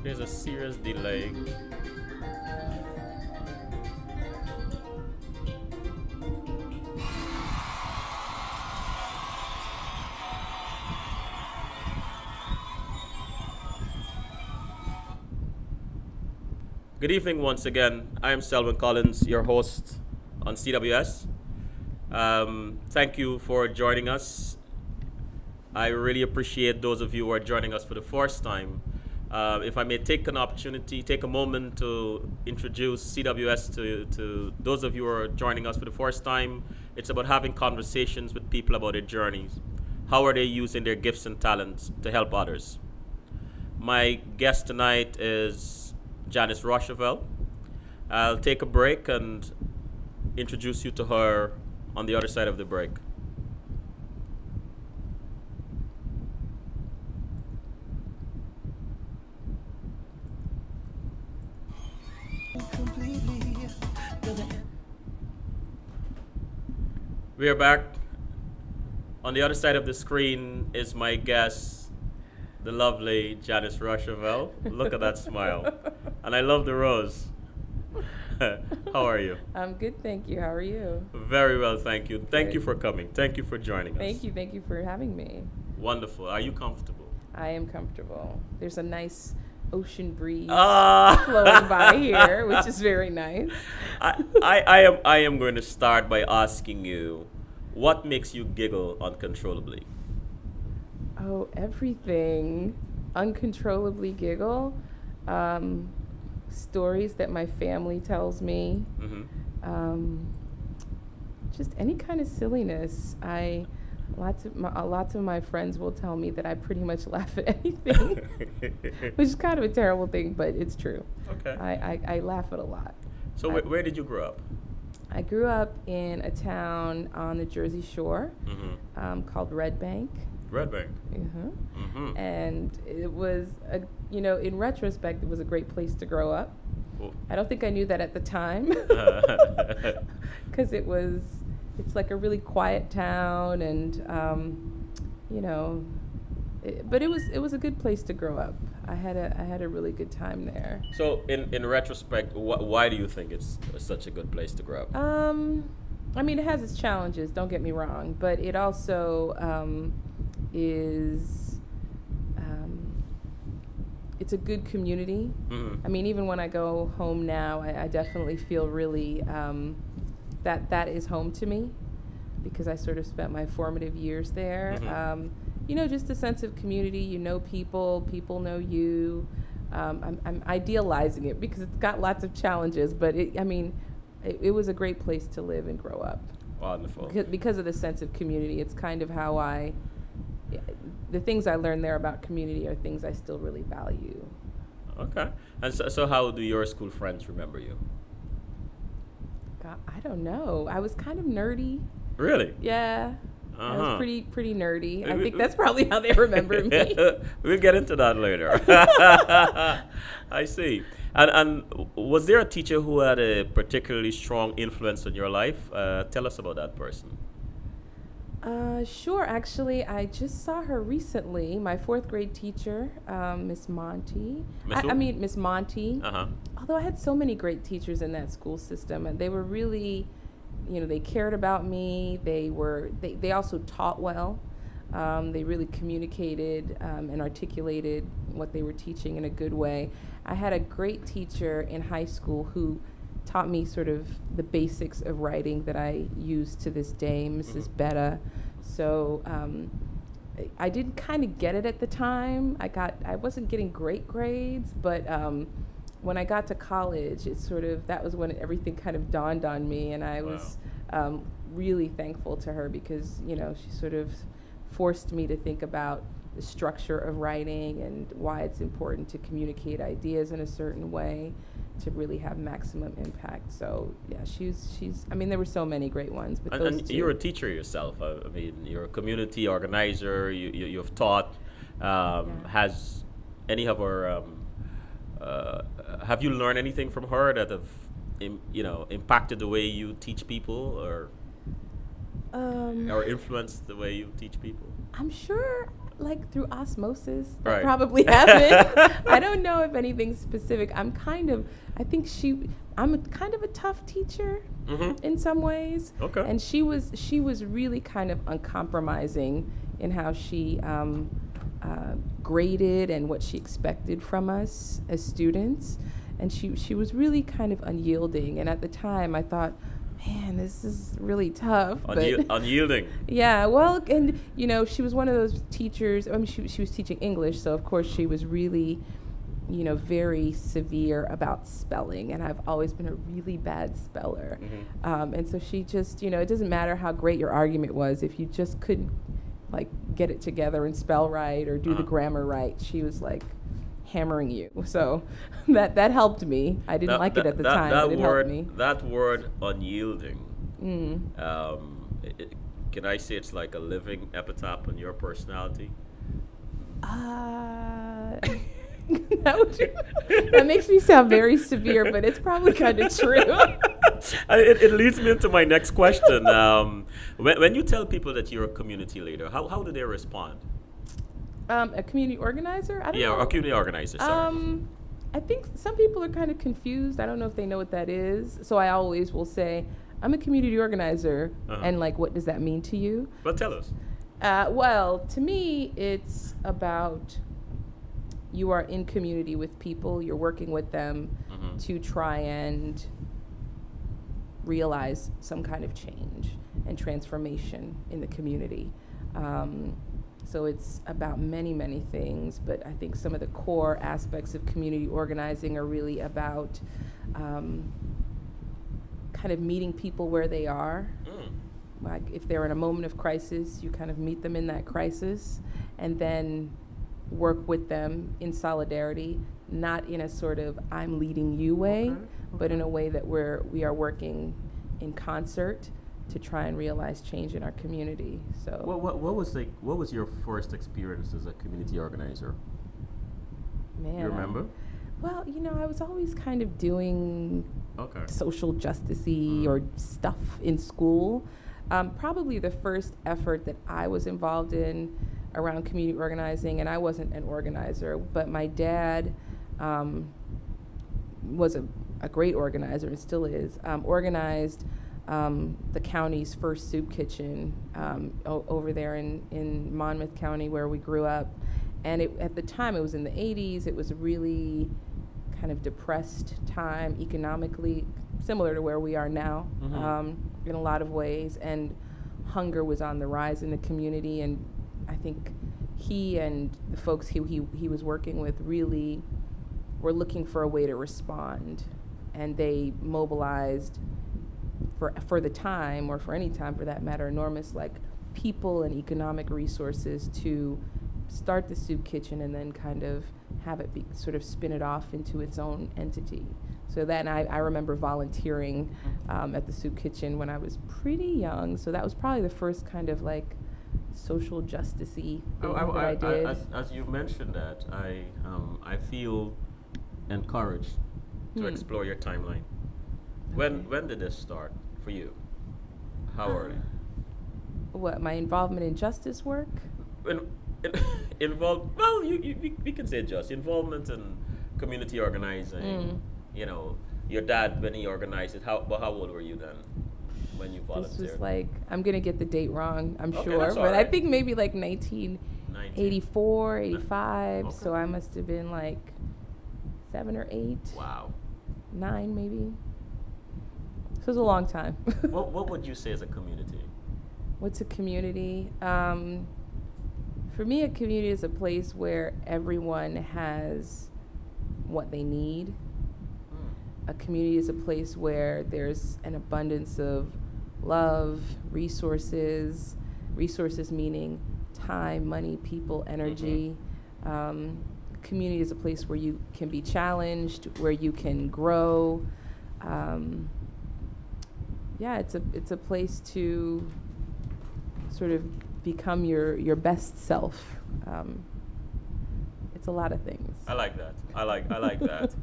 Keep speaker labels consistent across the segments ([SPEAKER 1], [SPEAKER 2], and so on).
[SPEAKER 1] There's a serious delay. Good evening once again. I am Selwyn Collins, your host on CWS. Thank you for joining us. I really appreciate those of you who are joining us for the first time. If I may take an opportunity, take a moment to introduce CWS to those of you who are joining us for the first time. It's about having conversations with people about their journeys. How are they using their gifts and talents to help others? My guest tonight is Janis Rosheuvel. I'll take a break and introduce you to her on the other side of the break. We are back. On the other side of the screen is my guest, the lovely Janis Rosheuvel. Look at that smile. And I love the rose. How are you?
[SPEAKER 2] I'm good, thank you. How are you?
[SPEAKER 1] Very well, thank you. Thank you
[SPEAKER 2] Good.
[SPEAKER 1] for coming. Thank you for joining us.
[SPEAKER 2] Thank you for having me.
[SPEAKER 1] Wonderful. Are you comfortable?
[SPEAKER 2] I am comfortable. There's a nice ocean breeze
[SPEAKER 1] Ah!
[SPEAKER 2] flowing by here, which is very nice.
[SPEAKER 1] I am going to start by asking you, what makes you giggle uncontrollably?
[SPEAKER 2] Oh, everything. Uncontrollably giggle. Stories that my family tells me.
[SPEAKER 1] Mm-hmm.
[SPEAKER 2] Just any kind of silliness. Lots of my friends will tell me that I pretty much laugh at anything, which is kind of a terrible thing, but it's true.
[SPEAKER 1] Okay.
[SPEAKER 2] I laugh at a lot.
[SPEAKER 1] So where did you grow up?
[SPEAKER 2] I grew up in a town on the Jersey Shore called Red Bank.
[SPEAKER 1] Red Bank.
[SPEAKER 2] Mm-hmm. And it was, in retrospect, it was a great place to grow up.
[SPEAKER 1] Cool.
[SPEAKER 2] I don't think I knew that at the time because it's like a really quiet town and, but it was a good place to grow up. I had a really good time there.
[SPEAKER 1] So in retrospect, why do you think it's such a good place to grow up?
[SPEAKER 2] It has its challenges, don't get me wrong, but it also is it's a good community.
[SPEAKER 1] Mm-hmm.
[SPEAKER 2] Even when I go home now, I definitely feel really that is home to me because I sort of spent my formative years there.
[SPEAKER 1] Mm-hmm.
[SPEAKER 2] Just a sense of community. People know you. I'm idealizing it because it's got lots of challenges, but it was a great place to live and grow up.
[SPEAKER 1] Wonderful.
[SPEAKER 2] Because of the sense of community, it's kind of how the things I learned there about community are things I still really value.
[SPEAKER 1] Okay. And so how do your school friends remember you?
[SPEAKER 2] God, I don't know. I was kind of nerdy.
[SPEAKER 1] Really?
[SPEAKER 2] Yeah.
[SPEAKER 1] Uh-huh.
[SPEAKER 2] I was pretty nerdy. I think that's probably how they remember me.
[SPEAKER 1] We'll get into that later. I see. And was there a teacher who had a particularly strong influence on your life? Tell us about that person.
[SPEAKER 2] Sure. Actually, I just saw her recently. My fourth grade teacher, Miss Monty. Miss Monty.
[SPEAKER 1] Uh-huh.
[SPEAKER 2] Although I had so many great teachers in that school system, and they were really, they cared about me. They also taught well. They really communicated and articulated what they were teaching in a good way. I had a great teacher in high school who taught me sort of the basics of writing that I use to this day, Mrs. Betta. So I did kind of get it at the time. I wasn't getting great grades, but when I got to college, that was when everything kind of dawned on me, and I was really thankful to her because, she sort of forced me to think about the structure of writing and why it's important to communicate ideas in a certain way to really have maximum impact. So yeah, she's. There were so many great ones, but those
[SPEAKER 1] And
[SPEAKER 2] two.
[SPEAKER 1] you're a teacher yourself. You're a community organizer. You've taught. Has any of her? Have you learned anything from her that have, impacted the way you teach people, or influenced the way you teach people?
[SPEAKER 2] I'm sure like through osmosis. That
[SPEAKER 1] Right.
[SPEAKER 2] probably happened. I don't know if anything specific. I think I'm a kind of a tough teacher
[SPEAKER 1] Mm-hmm.
[SPEAKER 2] in some ways.
[SPEAKER 1] Okay.
[SPEAKER 2] And she was really kind of uncompromising in how she graded and what she expected from us as students. And she was really kind of unyielding. And at the time, I thought, man, this is really tough.
[SPEAKER 1] Unyielding.
[SPEAKER 2] Yeah, well, and she was one of those teachers. I mean, she was teaching English, so of course she was really, very severe about spelling, and I've always been a really bad speller.
[SPEAKER 1] Mm-hmm.
[SPEAKER 2] And so she just, it doesn't matter how great your argument was, if you just couldn't like get it together and spell right or do the grammar right, she was like hammering you. So that helped me. I didn't like it at the time, but it helped me.
[SPEAKER 1] That word unyielding.
[SPEAKER 2] Mm.
[SPEAKER 1] Can I say it's like a living epitaph on your personality?
[SPEAKER 2] That makes me sound very severe, but it's probably kind of true.
[SPEAKER 1] It leads me into my next question. When you tell people that you're a community leader, how do they respond?
[SPEAKER 2] A community organizer? I don't know.
[SPEAKER 1] Yeah, a community organizer, sorry.
[SPEAKER 2] I think some people are kind of confused. I don't know if they know what that is. So I always will say, I'm a community organizer. And like, what does that mean to you?
[SPEAKER 1] Well, tell us.
[SPEAKER 2] Well, to me, it's about you are in community with people, you're working with them to try and realize some kind of change and transformation in the community. So it's about many, many things, but I think some of the core aspects of community organizing are really about kind of meeting people where they are. Like if they're in a moment of crisis, you kind of meet them in that crisis and then work with them in solidarity, not in a sort of I'm leading you way, but in a way that we are working in concert to try and realize change in our community. So
[SPEAKER 1] what was your first experience as a community organizer?
[SPEAKER 2] Man,
[SPEAKER 1] you remember?
[SPEAKER 2] Well, I was always kind of doing social justice-y or stuff in school. Probably the first effort that I was involved in around community organizing, and I wasn't an organizer, but my dad was a great organizer and still is, organized the county's first soup kitchen over there in Monmouth County where we grew up. And at the time, it was in the 80s. It was a really kind of depressed time economically, similar to where we are now in a lot of ways. And hunger was on the rise in the community. And I think he and the folks he was working with really were looking for a way to respond. And they mobilized for the time, or for any time for that matter, enormous like people and economic resources to start the soup kitchen and then kind of have it be sort of spin it off into its own entity. So that, and I remember volunteering at the soup kitchen when I was pretty young. So that was probably the first kind of like social justice-y thing that I did.
[SPEAKER 1] As you mentioned that, I feel encouraged to explore your timeline. When did this start for you? How early?
[SPEAKER 2] What, my involvement in justice work?
[SPEAKER 1] Involved, well, we can say just involvement in community organizing. Your dad, when he organized it, how old were you then when you volunteered?
[SPEAKER 2] This was like, I'm going to get the date wrong, I'm sure,
[SPEAKER 1] that's all
[SPEAKER 2] but
[SPEAKER 1] right.
[SPEAKER 2] I think maybe like 1984, 85,
[SPEAKER 1] Okay.
[SPEAKER 2] so I must have been like 7 or 8.
[SPEAKER 1] Wow.
[SPEAKER 2] 9 maybe. So it was a long time.
[SPEAKER 1] What would you say is a community?
[SPEAKER 2] What's a community? For me, a community is a place where everyone has what they need. A community is a place where there's an abundance of love, resources meaning time, money, people, energy. Community is a place where you can be challenged, where you can grow. It's a place to sort of become your best self. It's a lot of things.
[SPEAKER 1] I like that. I like that.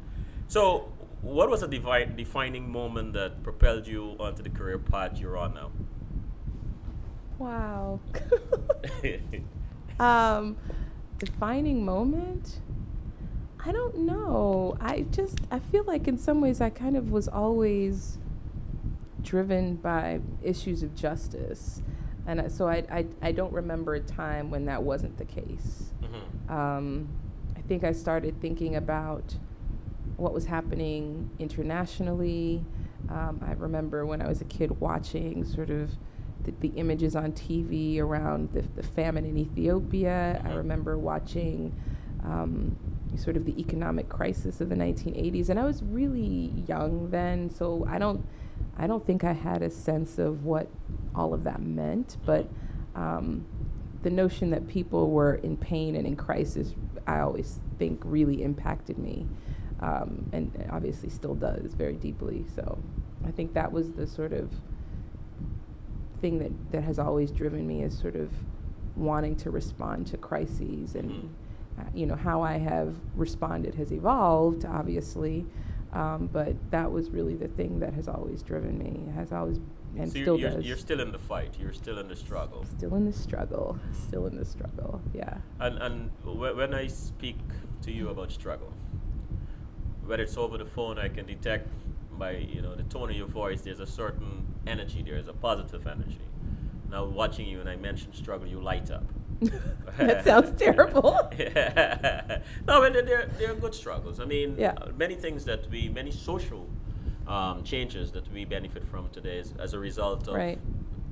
[SPEAKER 1] So, what was a defining moment that propelled you onto the career path you're on now?
[SPEAKER 2] Wow. Defining moment? I don't know. I feel like in some ways I kind of was always driven by issues of justice. And so I don't remember a time when that wasn't the case. I think I started thinking about what was happening internationally. I remember when I was a kid watching sort of the images on TV around the famine in Ethiopia. I remember watching sort of the economic crisis of the 1980s, and I was really young then, so I don't think I had a sense of what all of that meant, but the notion that people were in pain and in crisis, I always think really impacted me, and obviously still does very deeply. So I think that was the sort of thing that has always driven me, is sort of wanting to respond to crises, and how I have responded has evolved, obviously, but that was really the thing that has always driven me. It has always, and
[SPEAKER 1] so
[SPEAKER 2] still does.
[SPEAKER 1] You're still in the fight. You're still in the struggle.
[SPEAKER 2] Still in the struggle. Still in the struggle. Yeah.
[SPEAKER 1] And when I speak to you about struggle, whether it's over the phone, I can detect by the tone of your voice. There's a certain energy. There's a positive energy. Now watching you and I mention struggle, you light up.
[SPEAKER 2] That sounds terrible.
[SPEAKER 1] No, but they're good struggles. I mean,
[SPEAKER 2] yeah.
[SPEAKER 1] Many social changes that we benefit from today is as a result of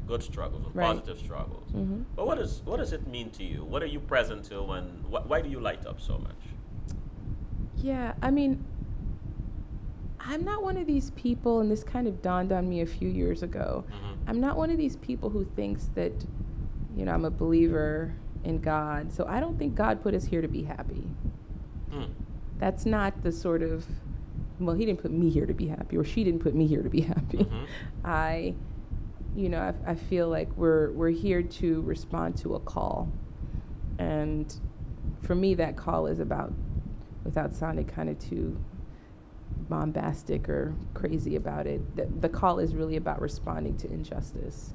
[SPEAKER 1] good struggles, of positive struggles. But what does it mean to you? What are you present to, and why do you light up so much?
[SPEAKER 2] Yeah, I mean, I'm not one of these people, and this kind of dawned on me a few years ago. I'm not one of these people who thinks that, I'm a believer in God, so I don't think God put us here to be happy. That's not the sort of, well, he didn't put me here to be happy, or she didn't put me here to be happy. I feel like we're here to respond to a call. And for me, that call is about, without sounding kind of too bombastic or crazy about it, the call is really about responding to injustice.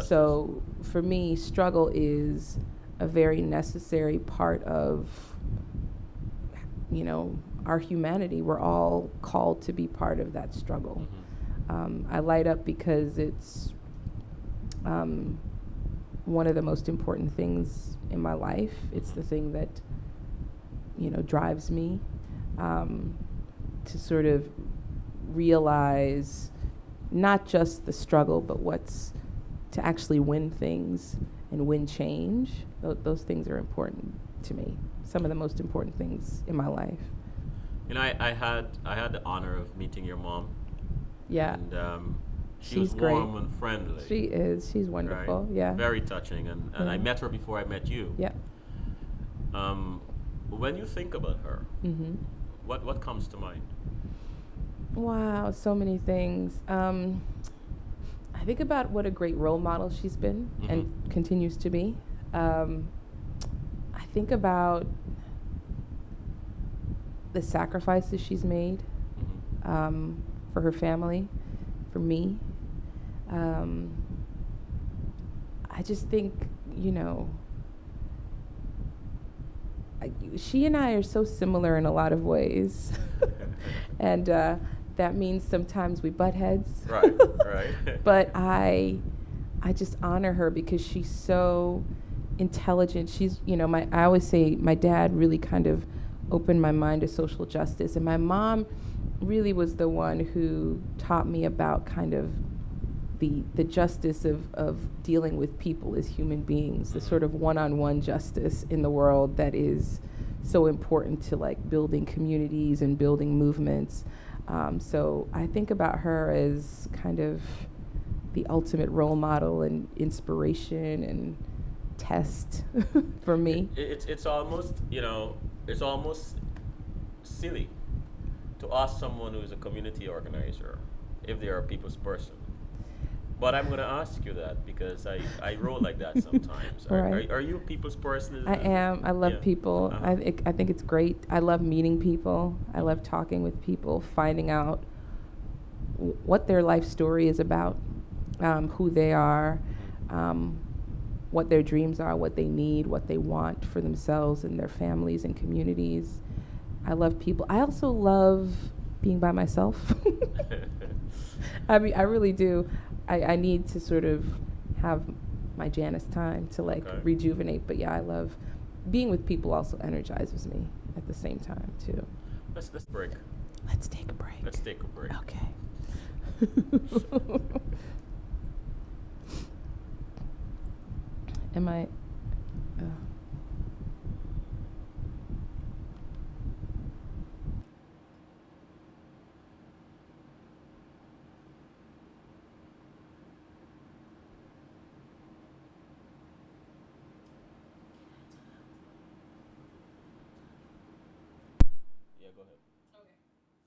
[SPEAKER 2] So for me, struggle is a very necessary part of, our humanity. We're all called to be part of that struggle. I light up because it's one of the most important things in my life. It's the thing that, drives me to sort of realize not just the struggle, but to actually win things and win change. Those things are important to me. Some of the most important things in my life.
[SPEAKER 1] I had the honor of meeting your mom.
[SPEAKER 2] Yeah.
[SPEAKER 1] And she
[SPEAKER 2] She's
[SPEAKER 1] was warm
[SPEAKER 2] great.
[SPEAKER 1] and friendly.
[SPEAKER 2] She is. She's wonderful.
[SPEAKER 1] Right?
[SPEAKER 2] Yeah.
[SPEAKER 1] Very touching. And I met her before I met you.
[SPEAKER 2] Yeah.
[SPEAKER 1] When you think about her, what comes to mind?
[SPEAKER 2] Wow, so many things. I think about what a great role model she's been and continues to be. I think about the sacrifices she's made for her family, for me. I just think, she and I are so similar in a lot of ways. And that means sometimes we butt heads.
[SPEAKER 1] Right.
[SPEAKER 2] But I just honor her because she's so intelligent. She's, I always say my dad really kind of opened my mind to social justice, and my mom really was the one who taught me about kind of the justice of dealing with people as human beings, the sort of one-on-one justice in the world that is so important to like building communities and building movements. So I think about her as kind of the ultimate role model and inspiration and test for me.
[SPEAKER 1] It's almost, it's almost silly to ask someone who's a community organizer if they are a people's person. But I'm going to ask you that because I roll like that sometimes.
[SPEAKER 2] Right.
[SPEAKER 1] Are you a people's person?
[SPEAKER 2] I am. I love people. I think it's great. I love meeting people. I love talking with people, finding out what their life story is about, who they are, what their dreams are, what they need, what they want for themselves and their families and communities. I love people. I also love being by myself. I mean, I really do. I need to sort of have my Janis time to like rejuvenate. But yeah, I love being with people. Also energizes me at the same time too.
[SPEAKER 1] Let's break.
[SPEAKER 2] Let's take a break.
[SPEAKER 1] Let's take a break.
[SPEAKER 2] Okay. Am I?
[SPEAKER 1] Yeah, go ahead.
[SPEAKER 2] Okay. So am I?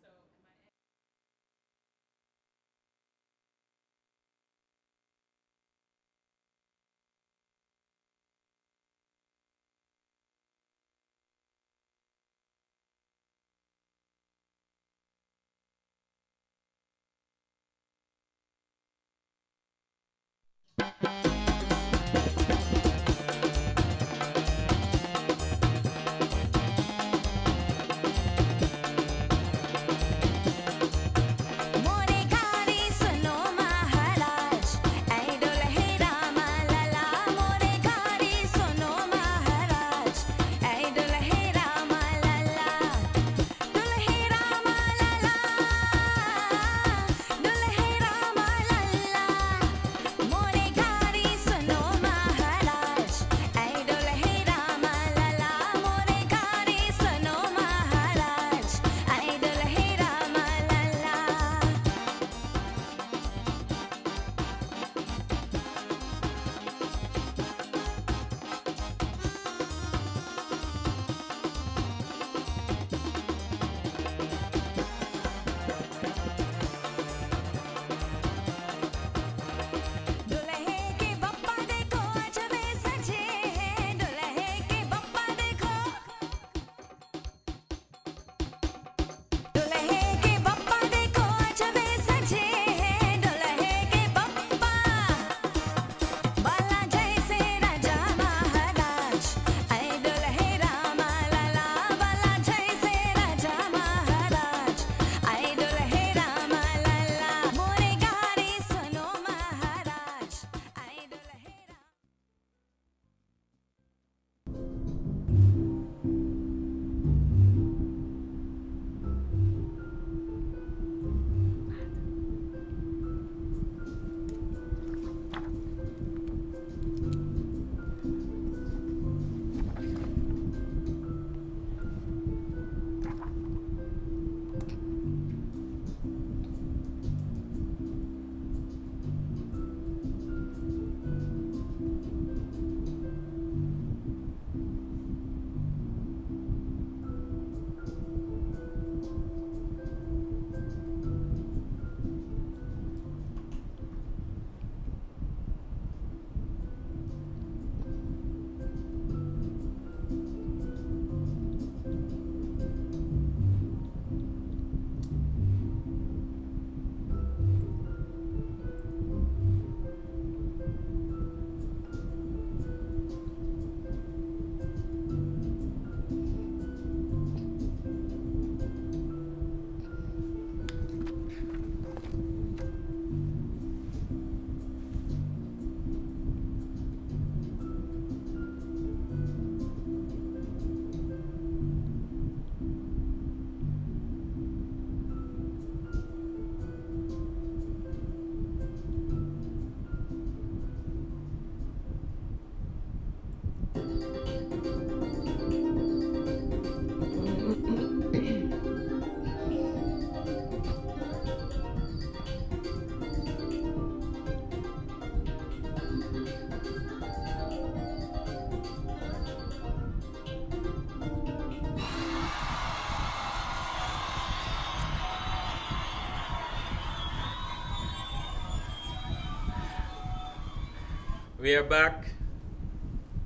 [SPEAKER 1] We are back.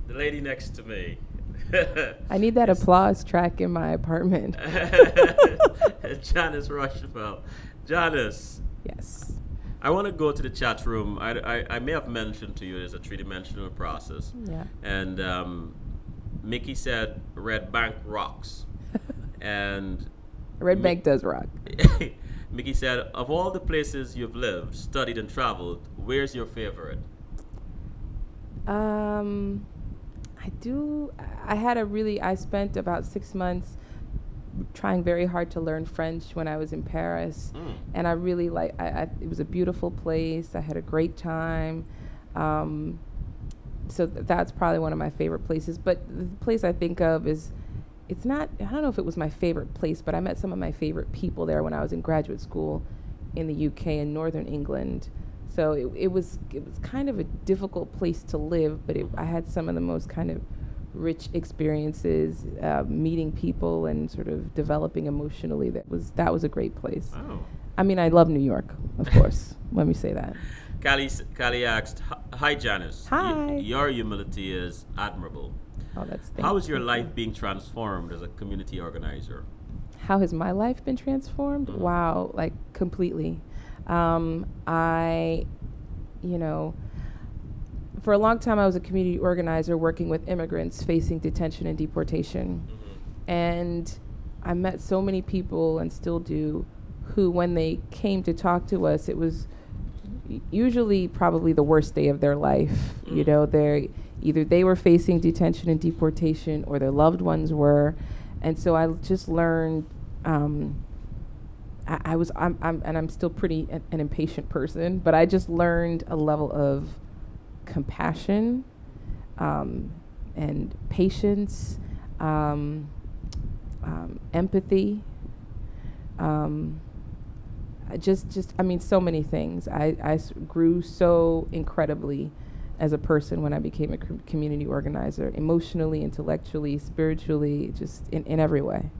[SPEAKER 1] The lady next to me.
[SPEAKER 2] I need that applause track in my apartment.
[SPEAKER 1] Janis Rosheuvel. Janis.
[SPEAKER 2] Yes.
[SPEAKER 1] I want to go to the chat room. I may have mentioned to you there's a three-dimensional process.
[SPEAKER 2] Yeah.
[SPEAKER 1] And Mickey said Red Bank rocks. And
[SPEAKER 2] Red Bank does rock.
[SPEAKER 1] Mickey said, of all the places you've lived, studied, and traveled, where's your favorite?
[SPEAKER 2] I spent about 6 months trying very hard to learn French when I was in Paris. And I really it was a beautiful place. I had a great time. So that's probably one of my favorite places. But the place I think of is, I don't know if it was my favorite place, but I met some of my favorite people there when I was in graduate school in the UK in Northern England. So it was kind of a difficult place to live, but I had some of the most kind of rich experiences, meeting people and sort of developing emotionally. That was a great place.
[SPEAKER 1] Oh.
[SPEAKER 2] I mean, I love New York, of course. Let me say that.
[SPEAKER 1] Callie asked, hi Janis.
[SPEAKER 2] Hi.
[SPEAKER 1] Your humility is admirable.
[SPEAKER 2] Oh,
[SPEAKER 1] How is your life being transformed as a community organizer?
[SPEAKER 2] How has my life been transformed? Wow, like completely. For a long time I was a community organizer working with immigrants facing detention and deportation. And I met so many people, and still do, who when they came to talk to us, it was usually probably the worst day of their life. You know, either they were facing detention and deportation or their loved ones were. And so I just learned, I'm still pretty an impatient person, but I just learned a level of compassion, and patience, empathy, so many things. I grew so incredibly as a person when I became a community organizer, emotionally, intellectually, spiritually, just in every way,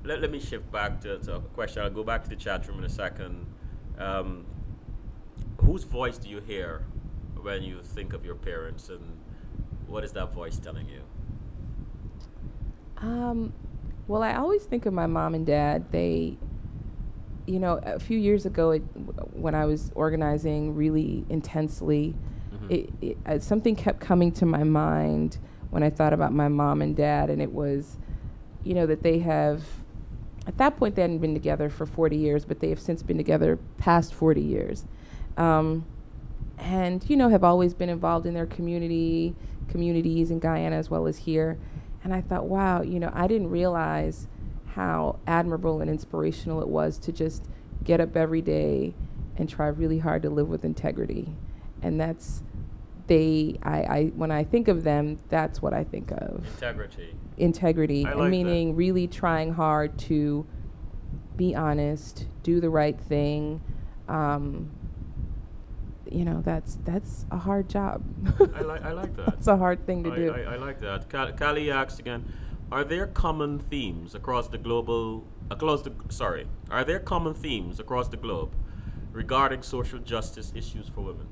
[SPEAKER 1] Let me shift back to a question. I'll go back to the chat room in a second. Whose voice do you hear when you think of your parents, and what is that voice telling you?
[SPEAKER 2] Well, I always think of my mom and dad. They, a few years ago, when I was organizing really intensely, something kept coming to my mind when I thought about my mom and dad, and it was, that they have, at that point they hadn't been together for 40 years, but they have since been together past 40 years. And, have always been involved in their communities in Guyana as well as here. And I thought, wow, I didn't realize how admirable and inspirational it was to just get up every day and try really hard to live with integrity. And that's, when I think of them, that's what I think of. Integrity.
[SPEAKER 1] I like
[SPEAKER 2] meaning
[SPEAKER 1] that.
[SPEAKER 2] Really trying hard to be honest, do the right thing. That's a hard job.
[SPEAKER 1] I like that.
[SPEAKER 2] It's a hard thing to do.
[SPEAKER 1] I like that. Callie asks again, are there common themes across the globe regarding social justice issues for women?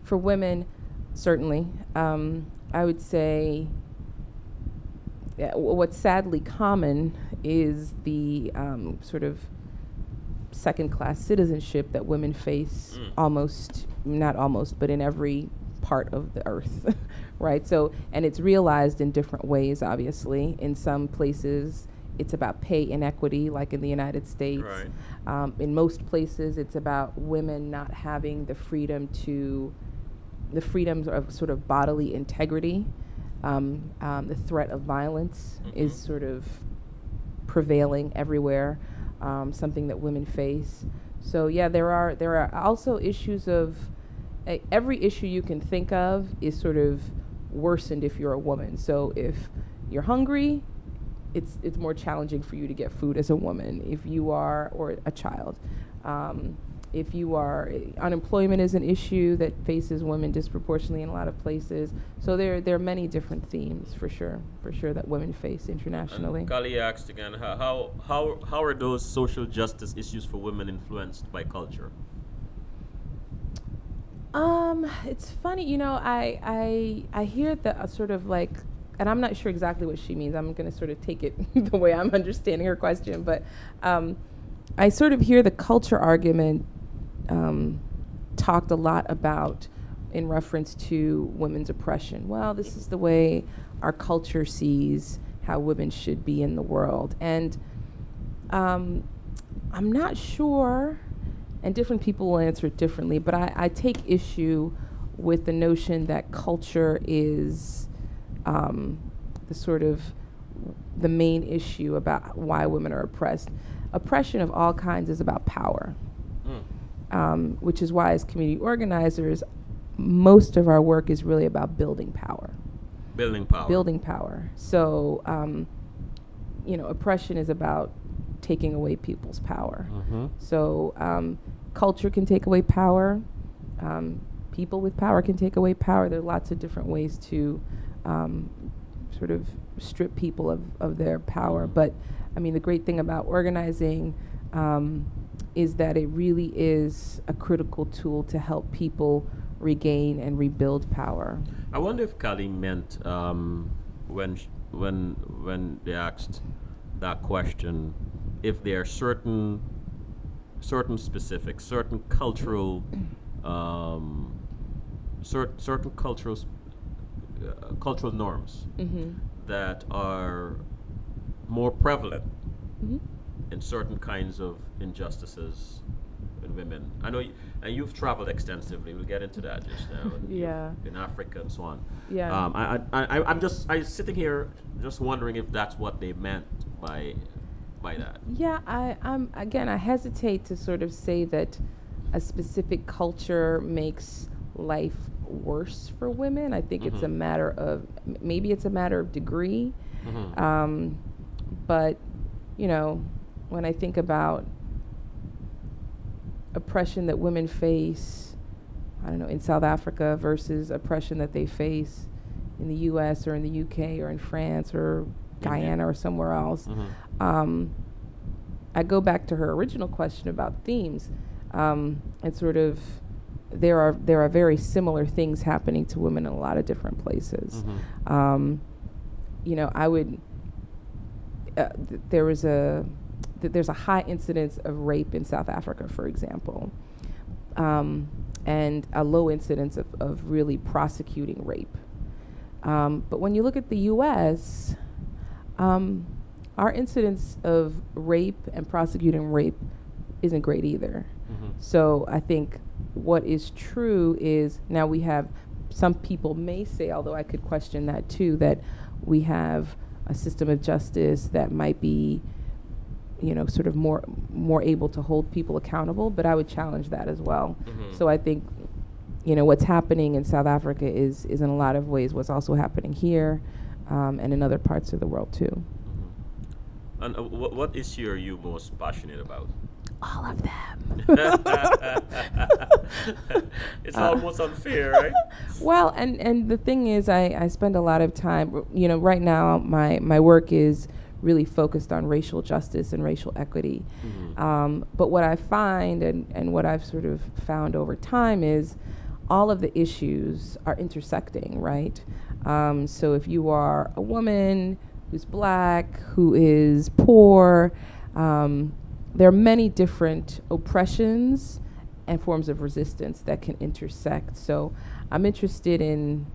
[SPEAKER 2] For women, certainly. I would say what's sadly common is the sort of second-class citizenship that women face not almost, but in every part of the earth, right? So, and it's realized in different ways, obviously. In some places, it's about pay inequity, like in the United States.
[SPEAKER 1] Right.
[SPEAKER 2] In most places, it's about women not having the freedoms of sort of bodily integrity. The threat of violence is sort of prevailing everywhere, something that women face. So yeah, there are also issues of every issue you can think of is sort of worsened if you're a woman. So if you're hungry, it's more challenging for you to get food as a woman. If you are, or a child, if you are, unemployment is an issue that faces women disproportionately in a lot of places. So there are many different themes for sure that women face internationally.
[SPEAKER 1] Kali asked again, how are those social justice issues for women influenced by culture?
[SPEAKER 2] It's funny, I hear that sort of like, and I'm not sure exactly what she means. I'm going to sort of take it the way I'm understanding her question, but I sort of hear the culture argument talked a lot about in reference to women's oppression. Well, this is the way our culture sees how women should be in the world. And I'm not sure, and different people will answer it differently, but I take issue with the notion that culture is the sort of the main issue about why women are oppressed. Oppression of all kinds is about power, which is why as community organizers, most of our work is really about building power.
[SPEAKER 1] Building power.
[SPEAKER 2] Building power. So, oppression is about taking away people's power. So culture can take away power. People with power can take away power. There are lots of different ways to sort of strip people of their power. But, I mean, the great thing about organizing is that it really is a critical tool to help people regain and rebuild power.
[SPEAKER 1] I wonder if Kali meant when they asked that question, if there are certain specific, certain cultural, certain cultural norms that are more prevalent in certain kinds of injustices in women. I know, and you've traveled extensively. We'll get into that just now. In Africa and so on. I'm sitting here just wondering if that's what they meant by that.
[SPEAKER 2] Yeah, I hesitate to sort of say that a specific culture makes life worse for women. I think it's a matter of, maybe it's a matter of degree. But, when I think about oppression that women face, I don't know, in South Africa versus oppression that they face in the US or in the UK or in France or Guyana or somewhere else, I go back to her original question about themes, and sort of there are very similar things happening to women in a lot of different places. There's a high incidence of rape in South Africa, for example, and a low incidence of really prosecuting rape. But when you look at the U.S., our incidence of rape and prosecuting rape isn't great either. So I think what is true is, now we have, some people may say, although I could question that too, that we have a system of justice that might be, sort of more able to hold people accountable, but I would challenge that as well. So I think, what's happening in South Africa is in a lot of ways what's also happening here, and in other parts of the world too.
[SPEAKER 1] And what issue are you most passionate about?
[SPEAKER 2] All of them.
[SPEAKER 1] It's almost unfair, right?
[SPEAKER 2] Well, and the thing is, I spend a lot of time, right now my work is really focused on racial justice and racial equity. But what I find, and what I've sort of found over time, is all of the issues are intersecting, right? So if you are a woman who's Black, who is poor, there are many different oppressions and forms of resistance that can intersect. So I'm interested in,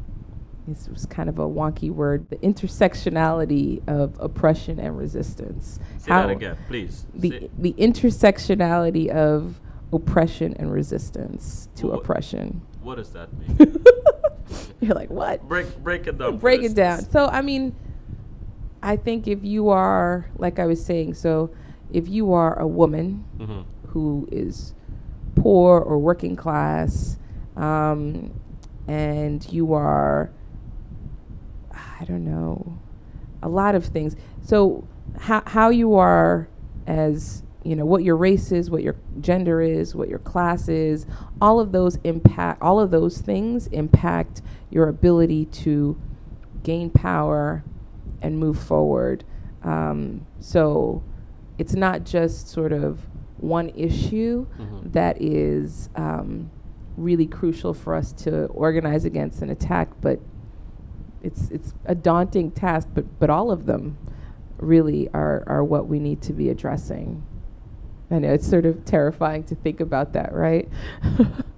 [SPEAKER 2] this was kind of a wonky word, the intersectionality of oppression and resistance.
[SPEAKER 1] Say that again, please.
[SPEAKER 2] The intersectionality of oppression and resistance to oppression.
[SPEAKER 1] What does that mean?
[SPEAKER 2] You're like, what?
[SPEAKER 1] Break it down.
[SPEAKER 2] Break it down. So, I mean, I think if you are, like I was saying, so if you are a woman who is poor or working class, and you are, I don't know, a lot of things. So how you are as, what your race is, what your gender is, what your class is, all of those things impact your ability to gain power and move forward. So it's not just sort of one issue that is really crucial for us to organize against and attack, but it's a daunting task, but all of them really are what we need to be addressing. I know it's sort of terrifying to think about that, right?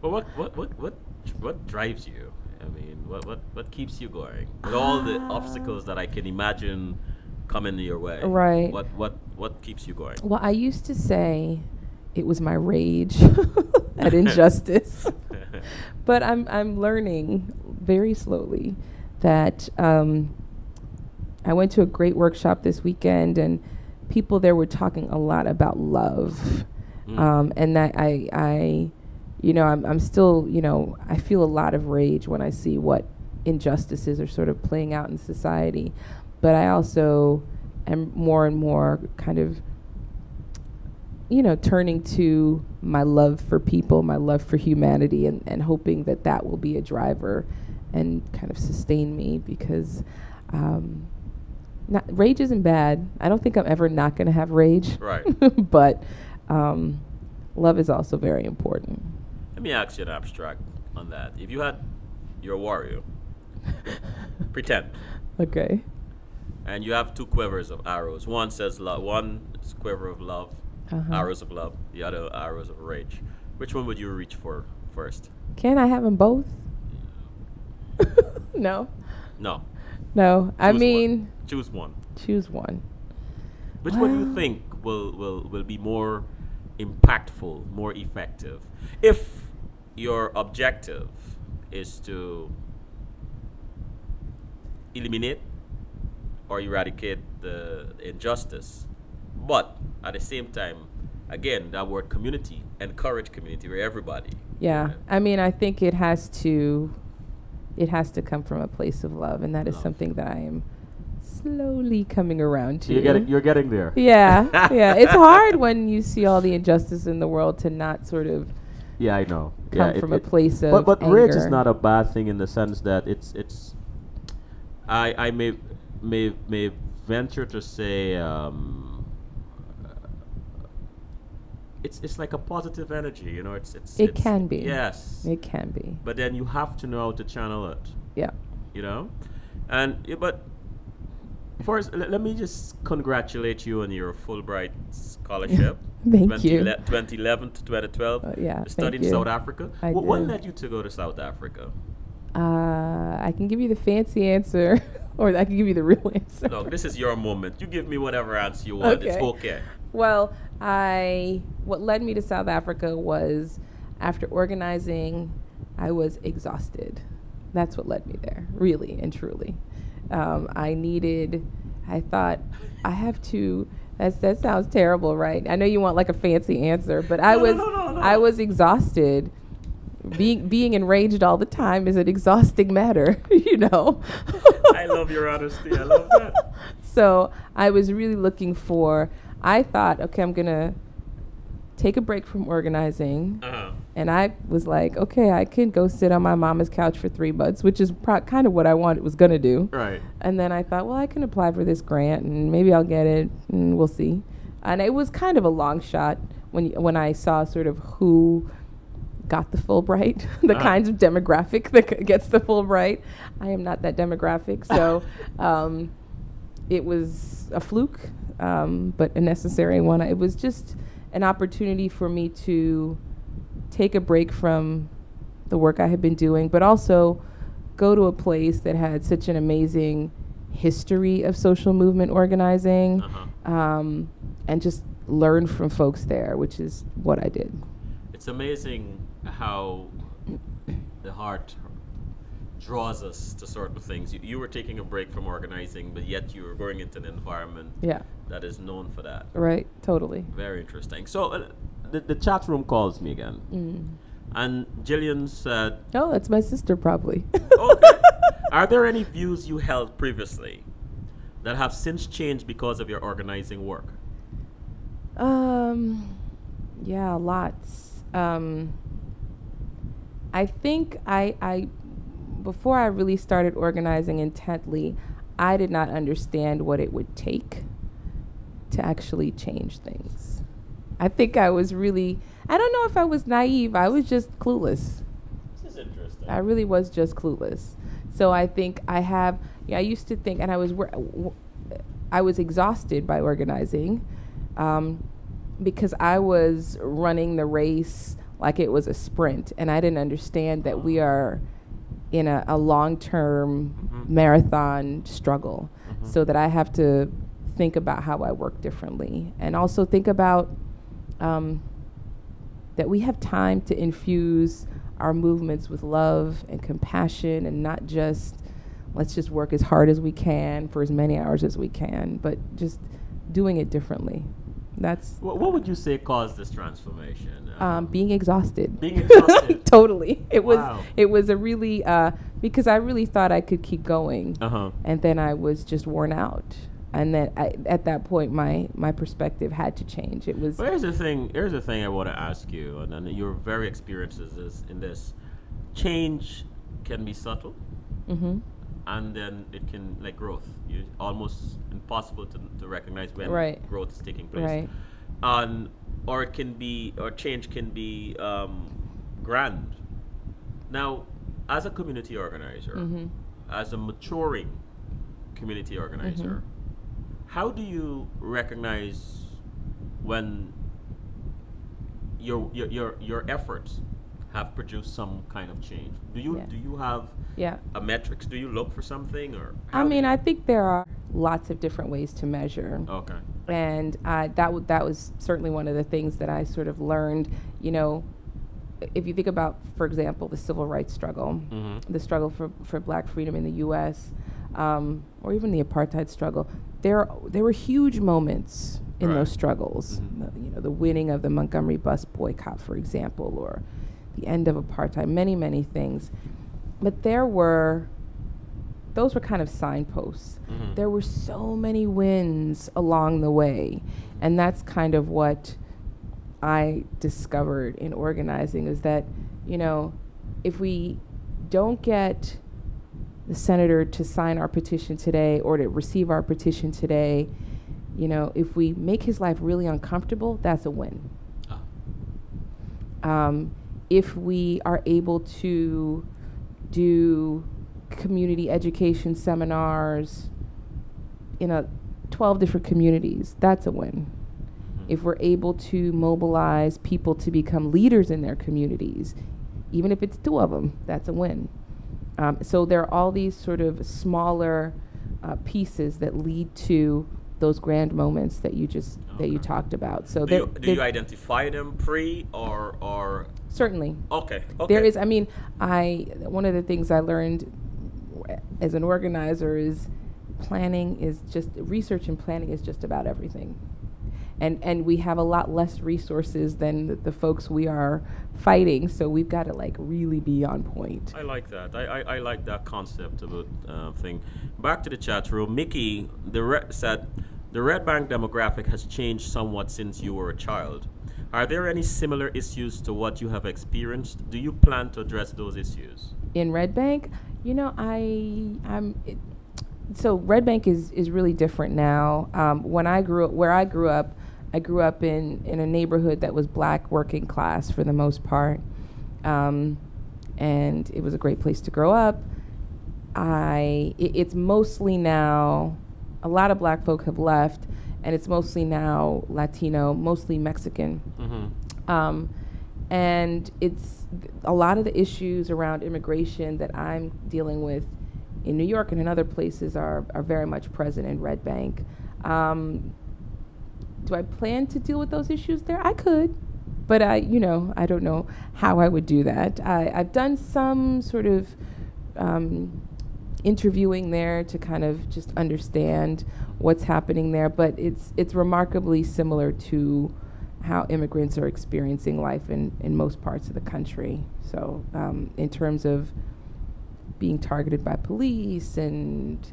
[SPEAKER 1] But what drives you? I mean, what keeps you going with all the obstacles that I can imagine coming your way?
[SPEAKER 2] Right.
[SPEAKER 1] What keeps you going?
[SPEAKER 2] Well, I used to say it was my rage at injustice, but I'm learning very slowly that I went to a great workshop this weekend, and people there were talking a lot about love, and that I I'm still, I feel a lot of rage when I see what injustices are sort of playing out in society, but I also am more and more kind of turning to my love for people, my love for humanity, and hoping that will be a driver and kind of sustain me, because rage isn't bad. I don't think I'm ever not going to have rage.
[SPEAKER 1] Right.
[SPEAKER 2] But love is also very important.
[SPEAKER 1] Let me ask you an abstract on that. If you had your warrior, pretend,
[SPEAKER 2] Okay.
[SPEAKER 1] and you have two quivers of arrows. One says love. One is quiver of love, arrows of love. The other arrows of rage. Which one would you reach for first?
[SPEAKER 2] Can I have them both? No.
[SPEAKER 1] No.
[SPEAKER 2] No. I
[SPEAKER 1] Choose
[SPEAKER 2] mean,
[SPEAKER 1] one. Choose one.
[SPEAKER 2] choose one.
[SPEAKER 1] Which one do you think will be more impactful, more effective? If your objective is to eliminate or eradicate the injustice, but at the same time, again, that word community, encourage community where everybody.
[SPEAKER 2] Yeah. I mean, I think it has to come from a place of love, and that is
[SPEAKER 1] Love.
[SPEAKER 2] something that I am slowly coming around to.
[SPEAKER 1] You're getting there.
[SPEAKER 2] Yeah. Yeah. It's hard when you see all the injustice in the world to not sort of
[SPEAKER 1] Yeah, I know.
[SPEAKER 2] come from a place of
[SPEAKER 3] But rage is
[SPEAKER 2] anger.
[SPEAKER 3] not a bad thing in the sense that it's
[SPEAKER 1] I may venture to say it's like a positive energy,
[SPEAKER 2] It can be.
[SPEAKER 1] Yes.
[SPEAKER 2] It can be.
[SPEAKER 1] But then you have to know how to channel it,
[SPEAKER 2] Yeah.
[SPEAKER 1] but first let me just congratulate you on your Fulbright scholarship.
[SPEAKER 2] Thank you.
[SPEAKER 1] 2011 to 2012.
[SPEAKER 2] Yeah.
[SPEAKER 1] You studied in
[SPEAKER 2] thank you.
[SPEAKER 1] South Africa.
[SPEAKER 2] I
[SPEAKER 1] What
[SPEAKER 2] did.
[SPEAKER 1] led you to go to South Africa?
[SPEAKER 2] I can give you the fancy answer, or I can give you the real answer.
[SPEAKER 1] Look, this is your moment. You give me whatever answer you want. It's okay.
[SPEAKER 2] Well, what led me to South Africa was, after organizing, I was exhausted. That's what led me there, really and truly. I thought, I have to, that sounds terrible, right? I know you want like a fancy answer, but I was exhausted. Being enraged all the time is an exhausting matter,
[SPEAKER 1] I love your honesty. I love that.
[SPEAKER 2] So I was really looking for, I thought, okay, I'm going to take a break from organizing. And I was like, okay, I can go sit on my mama's couch for 3 months, which is kind of what I was going to do.
[SPEAKER 1] Right.
[SPEAKER 2] And then I thought, well, I can apply for this grant and maybe I'll get it and we'll see. And it was kind of a long shot when I saw sort of who got the Fulbright, the kinds of demographic that gets the Fulbright. I am not that demographic, so it was a fluke, but a necessary one. It was just an opportunity for me to take a break from the work I had been doing, but also go to a place that had such an amazing history of social movement organizing, and just learn from folks there, which is what I did.
[SPEAKER 1] It's amazing how the heart draws us to certain things. You were taking a break from organizing, but yet you were going into an environment that is known for that.
[SPEAKER 2] Right, totally.
[SPEAKER 1] Very interesting. So the chat room calls me again. And Jillian said,
[SPEAKER 2] oh, that's my sister probably.
[SPEAKER 1] okay. Are there any views you held previously that have since changed because of your organizing work?
[SPEAKER 2] Yeah, lots. I think I before I really started organizing intently, I did not understand what it would take to actually change things. I think I was really, I don't know if I was naive, I was just clueless.
[SPEAKER 1] This is interesting.
[SPEAKER 2] I really was just clueless. So I think I have. Yeah, I used to think, and I was exhausted by organizing, because I was running the race like it was a sprint, and I didn't understand that we are in a long-term marathon struggle, so that I have to think about how I work differently, and also think about that we have time to infuse our movements with love and compassion, and not just let's just work as hard as we can for as many hours as we can, but just doing it differently. That's
[SPEAKER 1] What would you say caused this transformation?
[SPEAKER 2] being exhausted.
[SPEAKER 1] Being exhausted.
[SPEAKER 2] Totally.
[SPEAKER 1] Wow.
[SPEAKER 2] It was a really because I really thought I could keep going,
[SPEAKER 1] Uh-huh.
[SPEAKER 2] and then I was just worn out. And then at that point, my perspective had to change. It was.
[SPEAKER 1] But here's the thing. Here's the thing I want to ask you, and you're very experienced in this. Change can be subtle,
[SPEAKER 2] Mm-hmm.
[SPEAKER 1] and then it can, like growth. You almost impossible to recognize when
[SPEAKER 2] Right.
[SPEAKER 1] growth is taking place.
[SPEAKER 2] Right.
[SPEAKER 1] Or it can be, or change can be grand. Now, as a community organizer,
[SPEAKER 2] Mm-hmm.
[SPEAKER 1] as a maturing community organizer, how do you recognize when your efforts have produced some kind of change? Do you have
[SPEAKER 2] Yeah.
[SPEAKER 1] a metrics? Do you look for something, or
[SPEAKER 2] I mean, I think there are lots of different ways to measure.
[SPEAKER 1] okay.
[SPEAKER 2] And that was certainly one of the things that I sort of learned. You know, if you think about, for example, the civil rights struggle, the struggle for black freedom in the U.S., or even the apartheid struggle, there were huge moments in
[SPEAKER 1] Right.
[SPEAKER 2] those struggles. The winning of the Montgomery bus boycott, for example, or the end of apartheid, many things. But those were kind of signposts. There were so many wins along the way. And that's kind of what I discovered in organizing, is that, if we don't get the senator to sign our petition today or to receive our petition today, if we make his life really uncomfortable, that's a win. If we are able to do community education seminars in 12 different communities, that's a win. If we're able to mobilize people to become leaders in their communities, even if it's 2 of them, that's a win. So there are all these sort of smaller pieces that lead to those grand moments that you talked about. So
[SPEAKER 1] do you identify them pre or
[SPEAKER 2] certainly.
[SPEAKER 1] Okay.
[SPEAKER 2] There is. I mean, one of the things I learned as an organizer is research and planning is just about everything. And we have a lot less resources than the folks we are fighting, so we've got to really be on point.
[SPEAKER 1] I like that. I like that concept of a thing. Back to the chat room. Mickey said, the Red Bank demographic has changed somewhat since you were a child. Are there any similar issues to what you have experienced? Do you plan to address those issues?
[SPEAKER 2] In Red Bank, so Red Bank is really different now. Where I grew up in a neighborhood that was black, working class for the most part, and it was a great place to grow up. It's mostly now, a lot of black folk have left, and it's mostly now Latino, mostly Mexican. And it's a lot of the issues around immigration that I'm dealing with in New York and in other places are very much present in Red Bank. Do I plan to deal with those issues there? I could, but I don't know how I would do that. I've done some sort of interviewing there to kind of just understand what's happening there, but it's remarkably similar to how immigrants are experiencing life in most parts of the country. So in terms of being targeted by police and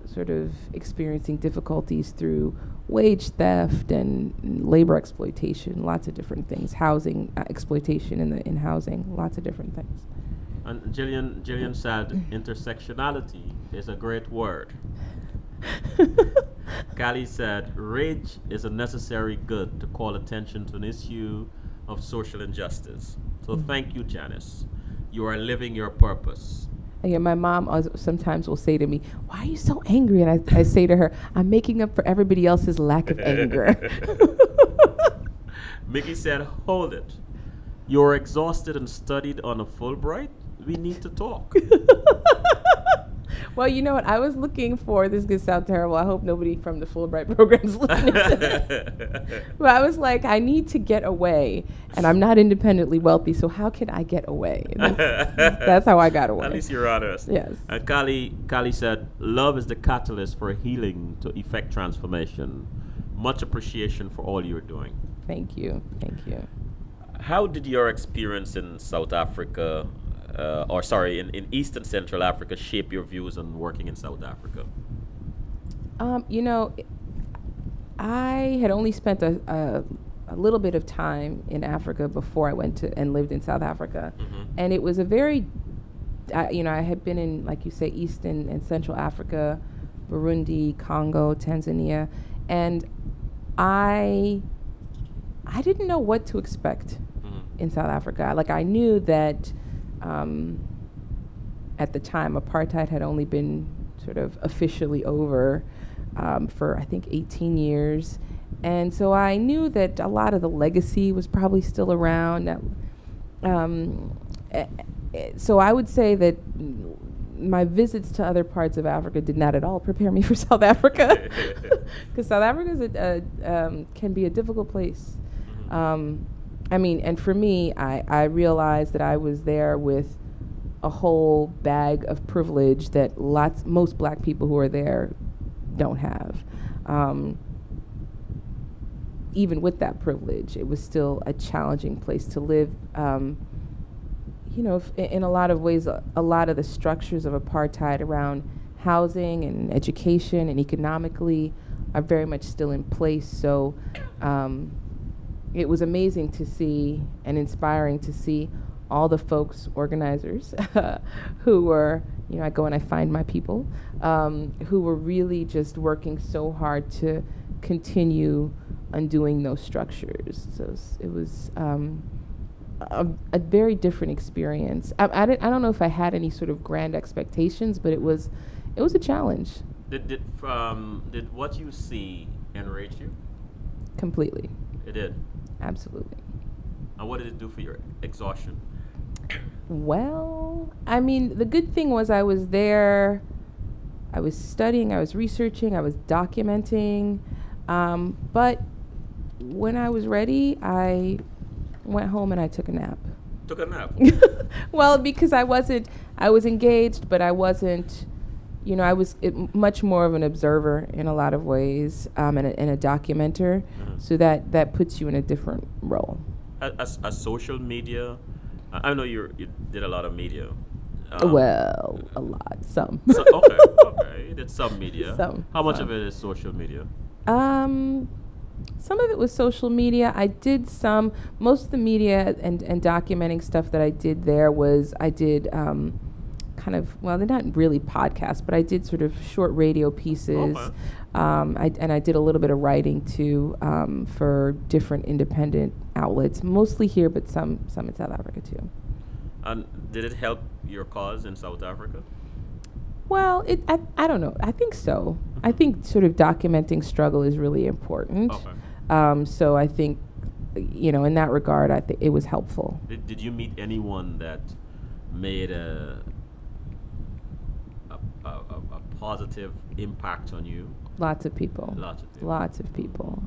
[SPEAKER 2] sort of experiencing difficulties through wage theft and labor exploitation, lots of different things, housing exploitation in housing, lots of different things.
[SPEAKER 1] And Jillian said, intersectionality is a great word. Callie said, rage is a necessary good to call attention to an issue of social injustice. So thank you, Janis. You are living your purpose.
[SPEAKER 2] Yeah, my mom sometimes will say to me, "Why are you so angry?" And I say to her, "I'm making up for everybody else's lack of anger."
[SPEAKER 1] Mickey said, "Hold it. You're exhausted and studied on a Fulbright? We need to talk."
[SPEAKER 2] Well, you know what? I was looking for, this could sound terrible. I hope nobody from the Fulbright program's listening to this. But I was like, I need to get away, and I'm not independently wealthy, so how can I get away? That's how I got away.
[SPEAKER 1] At least you're honest.
[SPEAKER 2] Yes.
[SPEAKER 1] And Kali said, "Love is the catalyst for healing to effect transformation. Much appreciation for all you're doing."
[SPEAKER 2] Thank you. Thank you.
[SPEAKER 1] How did your experience in South Africa, in East and Central Africa, shape your views on working in South Africa?
[SPEAKER 2] You know, I had only spent a little bit of time in Africa before I went to and lived in South Africa. And it was a very, I had been in, like you say, East and Central Africa, Burundi, Congo, Tanzania, and I didn't know what to expect in South Africa. Like, I knew that at the time apartheid had only been sort of officially over for, I think, 18 years. And so I knew that a lot of the legacy was probably still around. So I would say that my visits to other parts of Africa did not at all prepare me for South Africa, because South Africa can be a difficult place. I mean, and for me, I realized that I was there with a whole bag of privilege that most black people who are there don't have. Even with that privilege, it was still a challenging place to live. In a lot of ways, a lot of the structures of apartheid around housing and education and economically are very much still in place. So it was amazing to see and inspiring to see all the folks, organizers, who were, I go and I find my people, who were really just working so hard to continue undoing those structures. So it was a very different experience. I don't know if I had any sort of grand expectations, but it was a challenge.
[SPEAKER 1] Did what you see enrage you?
[SPEAKER 2] Completely.
[SPEAKER 1] It did.
[SPEAKER 2] Absolutely.
[SPEAKER 1] And what did it do for your exhaustion?
[SPEAKER 2] Well, I mean, the good thing was I was there, I was studying, I was researching, I was documenting, but when I was ready, I went home and I took a nap.
[SPEAKER 1] Took a nap?
[SPEAKER 2] Well, because I was engaged, but I wasn't, I was much more of an observer in a lot of ways, and a documenter, so that puts you in a different role.
[SPEAKER 1] As social media, I know you did a lot of media.
[SPEAKER 2] Well, a lot, some.
[SPEAKER 1] Okay, you did some media. How much of it is social media?
[SPEAKER 2] Some of it was social media. I did most of the media and documenting stuff that I did there was, I did they're not really podcasts, but I did sort of short radio pieces. Okay. I did a little bit of writing too, for different independent outlets, mostly here, but some in South Africa too.
[SPEAKER 1] And did it help your cause in South Africa?
[SPEAKER 2] Well, I don't know. I think so. I think sort of documenting struggle is really important. Okay. So I think, in that regard, I think it was helpful.
[SPEAKER 1] Did you meet anyone that made a positive impact on you?
[SPEAKER 2] Lots of people. Lots of people.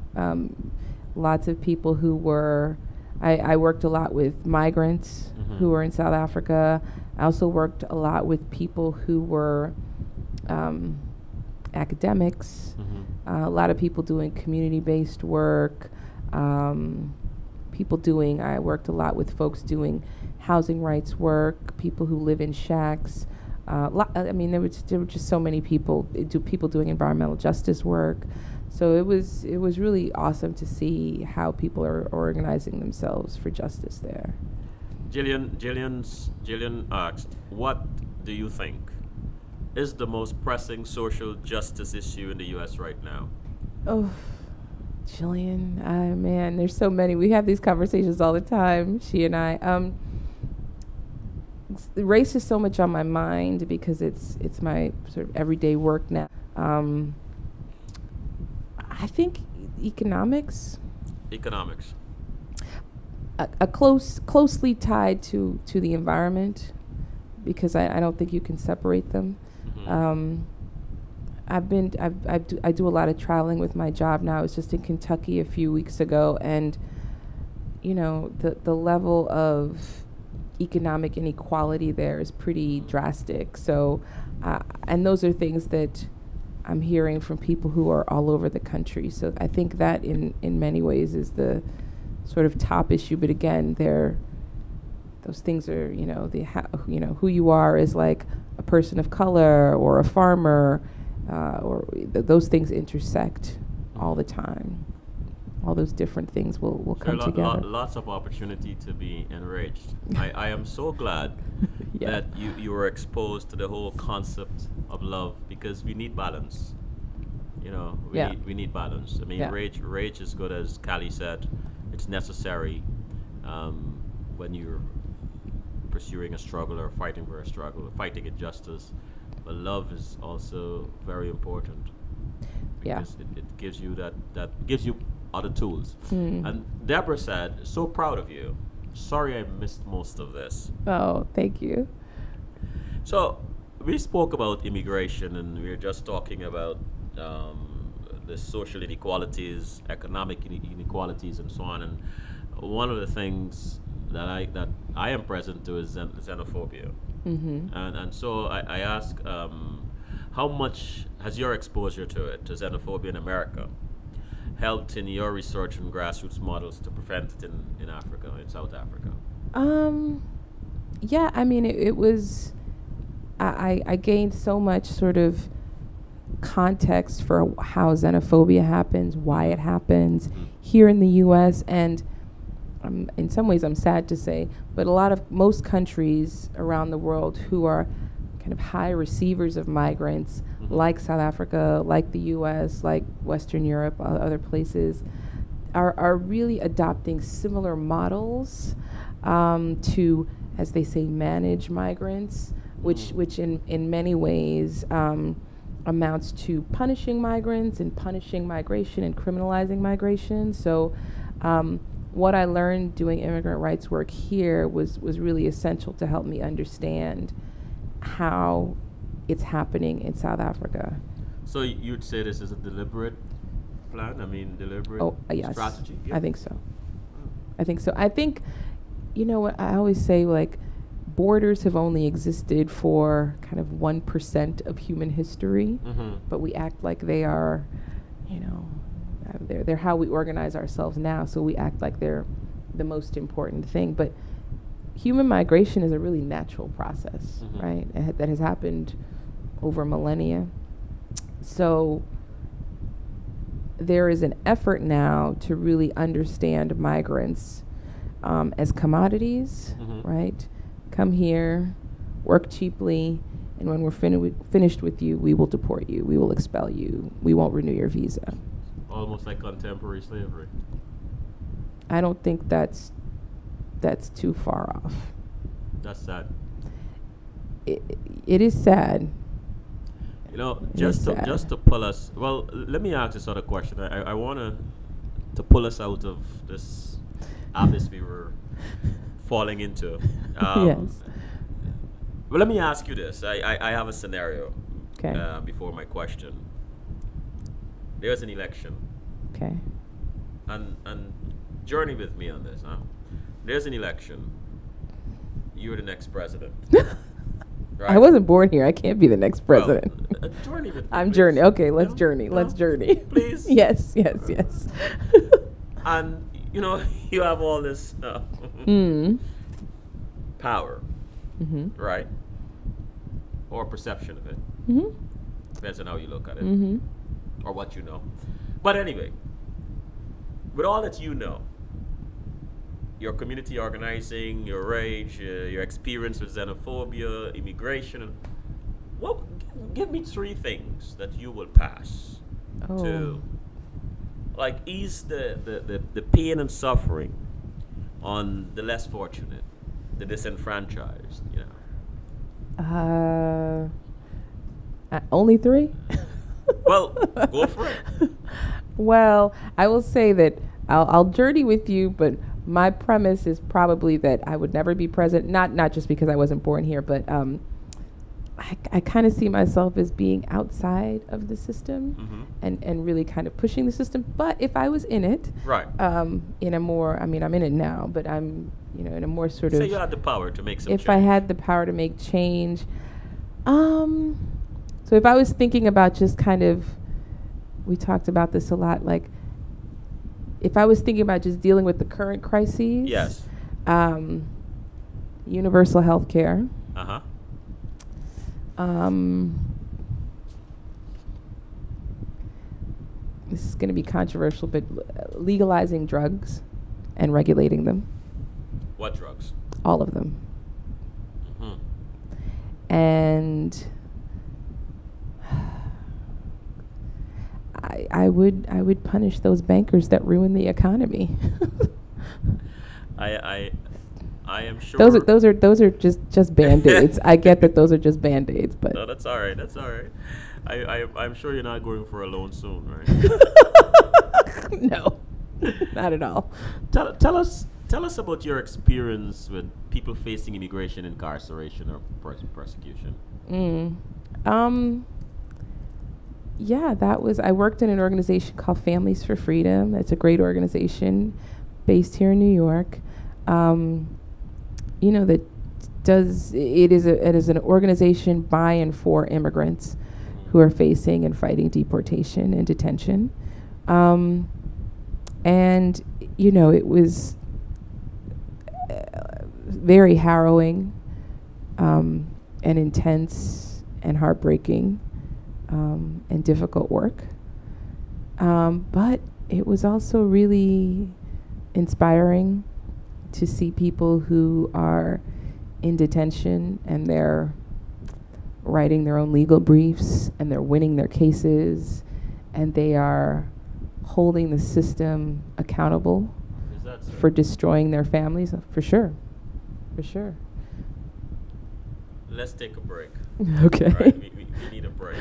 [SPEAKER 2] Lots of people who were. I worked a lot with migrants who were in South Africa. I also worked a lot with people who were academics, a lot of people doing community-based work, I worked a lot with folks doing housing rights work, people who live in shacks. There were just so many people, people doing environmental justice work. So it was really awesome to see how people are organizing themselves for justice there.
[SPEAKER 1] Jillian asked, what do you think is the most pressing social justice issue in the U.S. right now?
[SPEAKER 2] Oh, Jillian, man, there's so many. We have these conversations all the time, she and I. race is so much on my mind because it's my sort of everyday work now. I think economics.
[SPEAKER 1] Economics.
[SPEAKER 2] A closely tied to the environment, because I don't think you can separate them.
[SPEAKER 1] Mm-hmm.
[SPEAKER 2] I do a lot of traveling with my job now. I was just in Kentucky a few weeks ago, and the level of economic inequality there is pretty drastic. So, and those are things that I'm hearing from people who are all over the country. So I think that in many ways is the sort of top issue. But again, those things are, who you are as like a person of color or a farmer, those things intersect all the time. All those different things will come together.
[SPEAKER 1] Lots of opportunity to be enriched. I am so glad
[SPEAKER 2] Yeah.
[SPEAKER 1] that you were exposed to the whole concept of love, because we need balance. We need balance. I mean,
[SPEAKER 2] Yeah.
[SPEAKER 1] rage is good, as Callie said. It's necessary when you're pursuing a struggle or fighting for a struggle, fighting injustice. But love is also very important,
[SPEAKER 2] Yeah.
[SPEAKER 1] because it gives you that gives you other tools.
[SPEAKER 2] Mm.
[SPEAKER 1] And Deborah said, "So proud of you. Sorry I missed most of this."
[SPEAKER 2] Oh, thank you.
[SPEAKER 1] So we spoke about immigration, and we were just talking about the social inequalities, economic inequalities, and so on. And one of the things that I am present to is xenophobia.
[SPEAKER 2] Mm-hmm.
[SPEAKER 1] And so I ask, how much has your exposure to it, to xenophobia in America, helped in your research and grassroots models to prevent it in Africa, in South Africa?
[SPEAKER 2] Yeah, I mean, it was, I gained so much sort of context for how xenophobia happens, why it happens here in the U.S., and in some ways I'm sad to say, but most countries around the world who are kind of high receivers of migrants, like South Africa, like the U.S., like Western Europe, other places, are really adopting similar models to, as they say, manage migrants, which in many ways amounts to punishing migrants and punishing migration and criminalizing migration. So what I learned doing immigrant rights work here was really essential to help me understand how it's happening in South Africa.
[SPEAKER 1] So you'd say this is a deliberate plan? I mean, deliberate
[SPEAKER 2] Yes.
[SPEAKER 1] strategy?
[SPEAKER 2] I think so. I think so. I think, what I always say, like, borders have only existed for kind of 1% of human history, but we act like they are, they're how we organize ourselves now, so we act like they're the most important thing. But human migration is a really natural process, right? That has happened over millennia. So there is an effort now to really understand migrants as commodities, right? Come here, work cheaply, and when we're finished with you, we will deport you. We will expel you. We won't renew your visa.
[SPEAKER 1] Almost like contemporary slavery.
[SPEAKER 2] I don't think that's too far off.
[SPEAKER 1] That's sad.
[SPEAKER 2] It is sad.
[SPEAKER 1] Just to pull us. Well, let me ask this other question. I want to pull us out of this abyss we were falling into.
[SPEAKER 2] Yes.
[SPEAKER 1] Well, let me ask you this. I have a scenario.
[SPEAKER 2] Okay.
[SPEAKER 1] Before my question. There's an election.
[SPEAKER 2] Okay.
[SPEAKER 1] And journey with me on this, huh? There's an election. You're the next president. Right?
[SPEAKER 2] I wasn't born here. I can't be the next president.
[SPEAKER 1] Well, journey with me,
[SPEAKER 2] I'm
[SPEAKER 1] please.
[SPEAKER 2] journey. Okay, let's
[SPEAKER 1] No?
[SPEAKER 2] journey.
[SPEAKER 1] No?
[SPEAKER 2] Let's journey.
[SPEAKER 1] Please.
[SPEAKER 2] Yes.
[SPEAKER 1] And you have all this power, right? Or perception of it. Depends on how you look at it, or what you know. But anyway, with all that you know, your community organizing, your rage, your experience with xenophobia, immigration, give me 3 things that you will pass to, like, ease the pain and suffering on the less fortunate. the disenfranchised, you know?
[SPEAKER 2] Only three?
[SPEAKER 1] Well, go for it.
[SPEAKER 2] Well, I will say that I'll journey with you, but my premise is probably that I would never be president. Not just because I wasn't born here, but I kind of see myself as being outside of the system and really kind of pushing the system. But if I was in it,
[SPEAKER 1] Right.
[SPEAKER 2] In a more, I mean, I'm in it now, but I'm, in a more sort of.
[SPEAKER 1] Say you had the power to make some change.
[SPEAKER 2] If I had the power to make change, so if I was thinking about just kind of, we talked about this a lot, like if I was thinking about just dealing with the current crises.
[SPEAKER 1] Yes.
[SPEAKER 2] Universal health care.
[SPEAKER 1] Uh-huh.
[SPEAKER 2] This is going to be controversial, but legalizing drugs and regulating them.
[SPEAKER 1] What drugs?
[SPEAKER 2] All of them.
[SPEAKER 1] Mm-hmm.
[SPEAKER 2] And I would punish those bankers that ruin the economy.
[SPEAKER 1] I am sure.
[SPEAKER 2] Those are just Band-Aids. I get that those are just Band-Aids, but
[SPEAKER 1] no, that's all right. That's all right. I'm sure you're not going for a loan soon, right?
[SPEAKER 2] No, not at all.
[SPEAKER 1] Tell us about your experience with people facing immigration incarceration or persecution.
[SPEAKER 2] Yeah, I worked in an organization called Families for Freedom. It's a great organization based here in New York. That it is an organization by and for immigrants who are facing and fighting deportation and detention. And it was very harrowing and intense and heartbreaking and difficult work. But it was also really inspiring to see people who are in detention and they're writing their own legal briefs and they're winning their cases and they are holding the system accountable for destroying their families. For sure.
[SPEAKER 1] Let's take a break.
[SPEAKER 2] Okay.
[SPEAKER 1] Right? We need a break.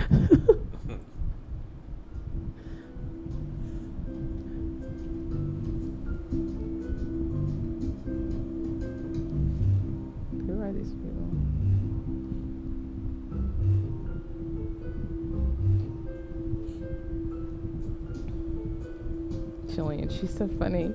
[SPEAKER 2] Who are these people? Jillian, she's so funny.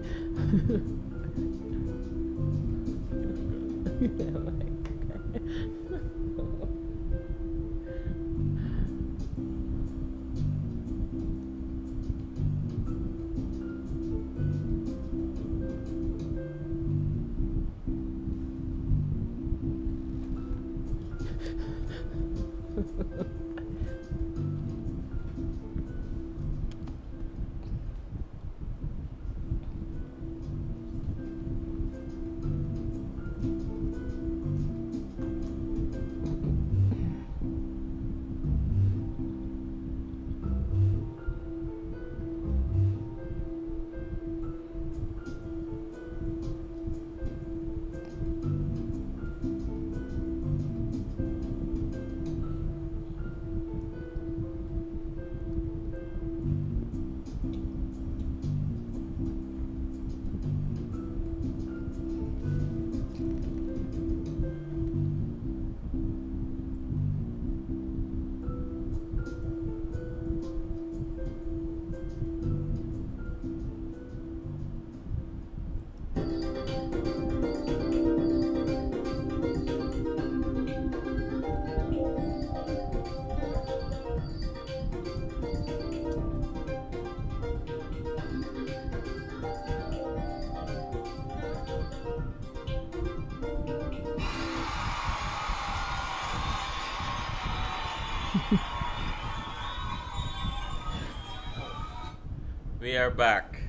[SPEAKER 1] We are back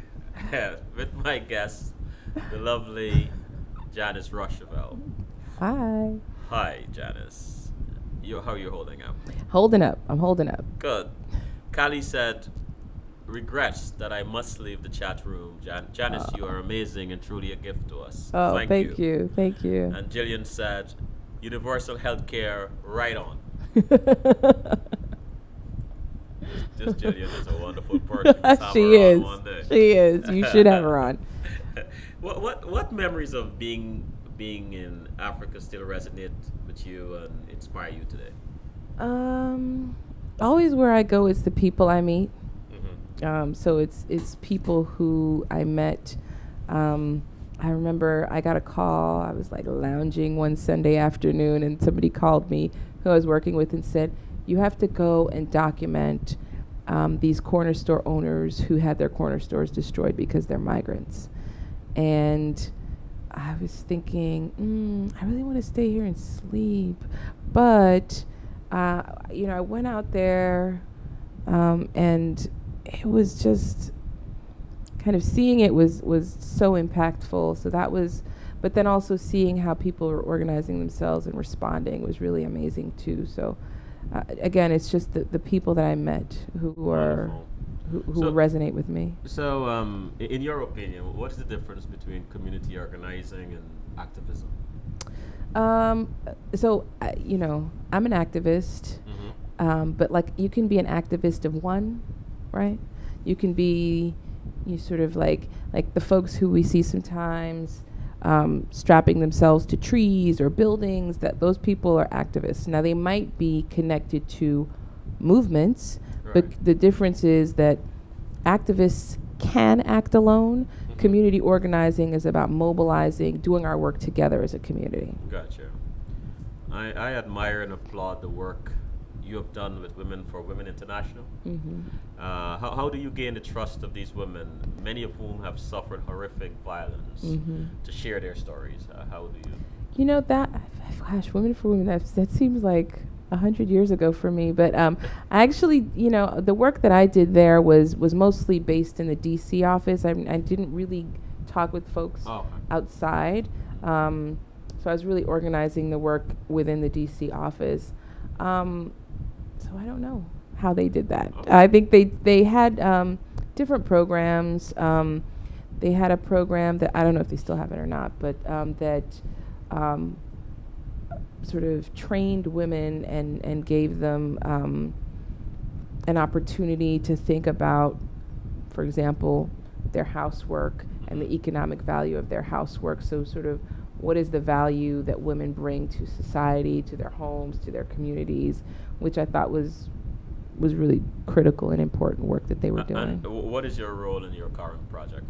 [SPEAKER 1] with my guest, the lovely Janis Rosheuvel.
[SPEAKER 2] Hi.
[SPEAKER 1] Hi, Janis. How are you holding up?
[SPEAKER 2] Holding up. I'm holding up.
[SPEAKER 1] Good. Callie said regrets that I must leave the chat room. Janice, you are amazing and truly a gift to us.
[SPEAKER 2] Oh, thank you. Thank you.
[SPEAKER 1] And Jillian said, universal health care, right on. This Jillian is a wonderful person.
[SPEAKER 2] She is. She is. You should have her on.
[SPEAKER 1] What memories of being in Africa still resonate with you and inspire you today?
[SPEAKER 2] Always where I go is the people I meet.
[SPEAKER 1] Mm-hmm.
[SPEAKER 2] So it's people who I met. I remember I got a call. I was like lounging one Sunday afternoon, and somebody called me who I was working with and said, "You have to go and document these corner store owners who had their corner stores destroyed because they're migrants." And I was thinking, I really want to stay here and sleep, but I went out there, and it was just kind of seeing it was so impactful. So that was, but then also seeing how people were organizing themselves and responding was really amazing too. So again, it's just the people that I met who resonate with me.
[SPEAKER 1] So, in your opinion, what is the difference between community organizing and activism? I'm an activist, but like you can be an activist of one, right? You can be, sort of like the folks who we see sometimes strapping themselves to trees or buildings. That those people are activists. Now they might be connected to movements, right, but the difference is that activists can act alone. Mm-hmm. Community organizing is about mobilizing, doing our work together as a community. Gotcha. I admire and applaud the work you have done with Women for Women International. Mm-hmm. How do you gain the trust of these women, many of whom have suffered horrific violence, mm-hmm, to share their stories? How do you?
[SPEAKER 2] Women for Women, that seems like 100 years ago for me. But I actually, the work that I did there was mostly based in the D.C. office. I didn't really talk with folks outside. So I was really organizing the work within the D.C. office. So I don't know how they did that. I think they had different programs. They had a program that, I don't know if they still have it or not, but that sort of trained women and gave them an opportunity to think about, for example, their housework and the economic value of their housework. So sort of what is the value that women bring to society, to their homes, to their communities, which I thought was really critical and important work that they were doing.
[SPEAKER 1] And what is your role in your current project?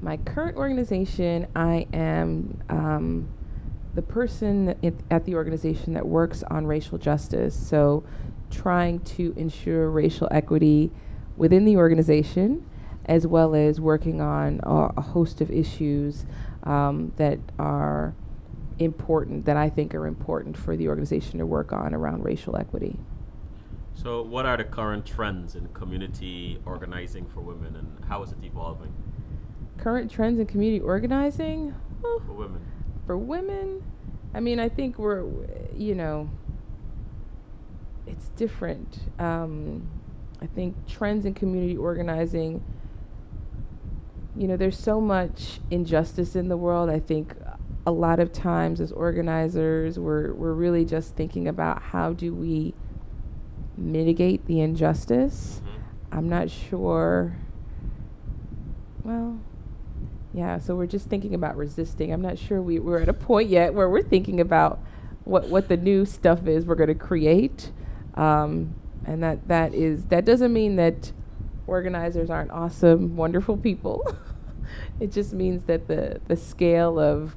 [SPEAKER 2] My current organization, I am the person at the organization that works on racial justice. So trying to ensure racial equity within the organization, as well as working on a host of issues that are important, that I think are important for the organization to work on around racial equity.
[SPEAKER 1] So what are the current trends in community organizing for women, and how is it evolving?
[SPEAKER 2] Current trends in community organizing?
[SPEAKER 1] For women.
[SPEAKER 2] For women, I mean, I think we're, it's different. I think trends in community organizing, there's so much injustice in the world. I think a lot of times as organizers, we're really just thinking about how do we mitigate the injustice. Mm-hmm. I'm not sure. Well, yeah, so we're just thinking about resisting. I'm not sure we're at a point yet where we're thinking about what the new stuff is we're going to create. And that doesn't mean that organizers aren't awesome, wonderful people. It just means that the scale of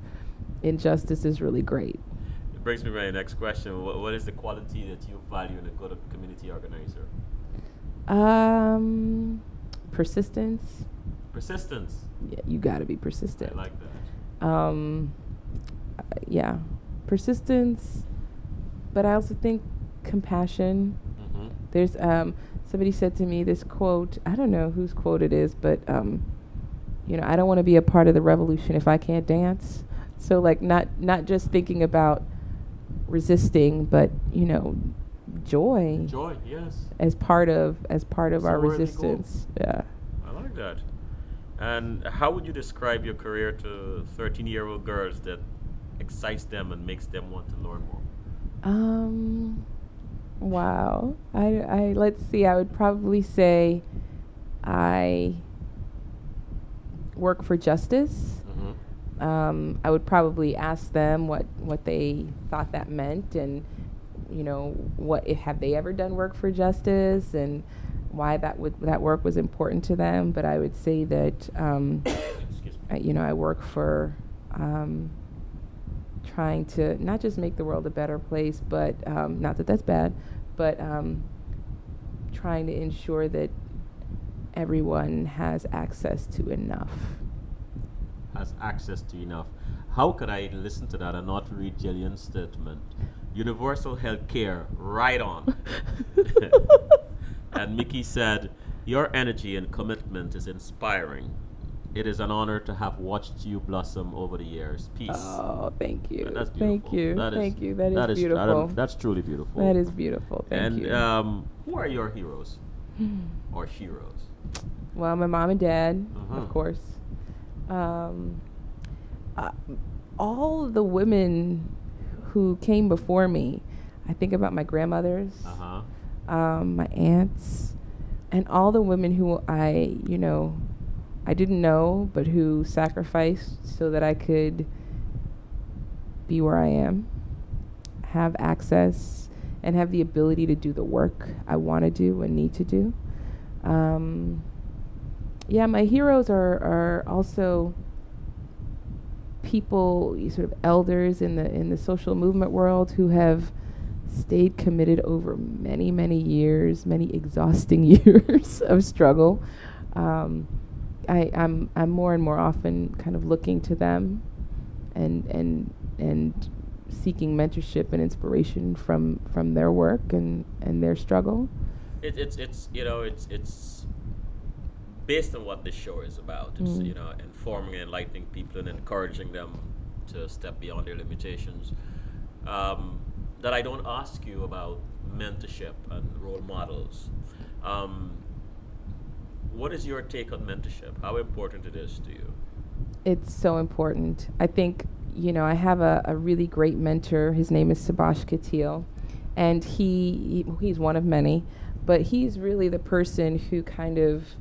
[SPEAKER 2] injustice is really great.
[SPEAKER 1] It brings me to my next question. What is the quality that you value in a good community organizer?
[SPEAKER 2] Persistence.
[SPEAKER 1] Persistence?
[SPEAKER 2] Yeah, you got to be persistent.
[SPEAKER 1] I like that.
[SPEAKER 2] Yeah, persistence, but I also think compassion. Mm-hmm. There's somebody said to me this quote, I don't know whose quote it is, but I don't want to be a part of the revolution if I can't dance. So like not just thinking about resisting, but joy
[SPEAKER 1] Joy, yes.
[SPEAKER 2] as part of
[SPEAKER 1] It's
[SPEAKER 2] our
[SPEAKER 1] a worthy goal.
[SPEAKER 2] resistance. Yeah.
[SPEAKER 1] I like that. And how would you describe your career to 13-year-old girls that excites them and makes them want to learn more?
[SPEAKER 2] Wow. I let's see. I would probably say I work for justice. I would probably ask them what they thought that meant, and what have they ever done work for justice, and why that work was important to them. But I would say that I work for trying to not just make the world a better place, but not that that's bad, but trying to ensure that everyone has access to enough.
[SPEAKER 3] Has access to enough. How could I listen to that and not read Jillian's statement? Universal health care, right on. And Mickey said, your energy and commitment is inspiring. It is an honor to have watched you blossom over the years. Peace.
[SPEAKER 2] Oh, thank you.
[SPEAKER 3] And that's beautiful.
[SPEAKER 2] Thank you. Thank you. That is beautiful.
[SPEAKER 3] That's truly beautiful.
[SPEAKER 2] That is beautiful. Thank you.
[SPEAKER 3] And who are your heroes or heroes?
[SPEAKER 2] Well, my mom and dad, of course. All the women who came before me, I think about my grandmothers, my aunts, and all the women who I didn't know, but who sacrificed so that I could be where I am, have access, and have the ability to do the work I want to do and need to do. My heroes are also people, sort of elders in the social movement world who have stayed committed over many, many years, many exhausting years of struggle. I'm more and more often kind of looking to them and seeking mentorship and inspiration from their work and their struggle.
[SPEAKER 1] It's based on what this show is about. It's informing and enlightening people and encouraging them to step beyond their limitations. That I don't ask you about mentorship and role models. What is your take on mentorship? How important it is to you?
[SPEAKER 2] It's so important. I think, I have a really great mentor. His name is Subhash Katil, and he's one of many, but he's really the person who kind of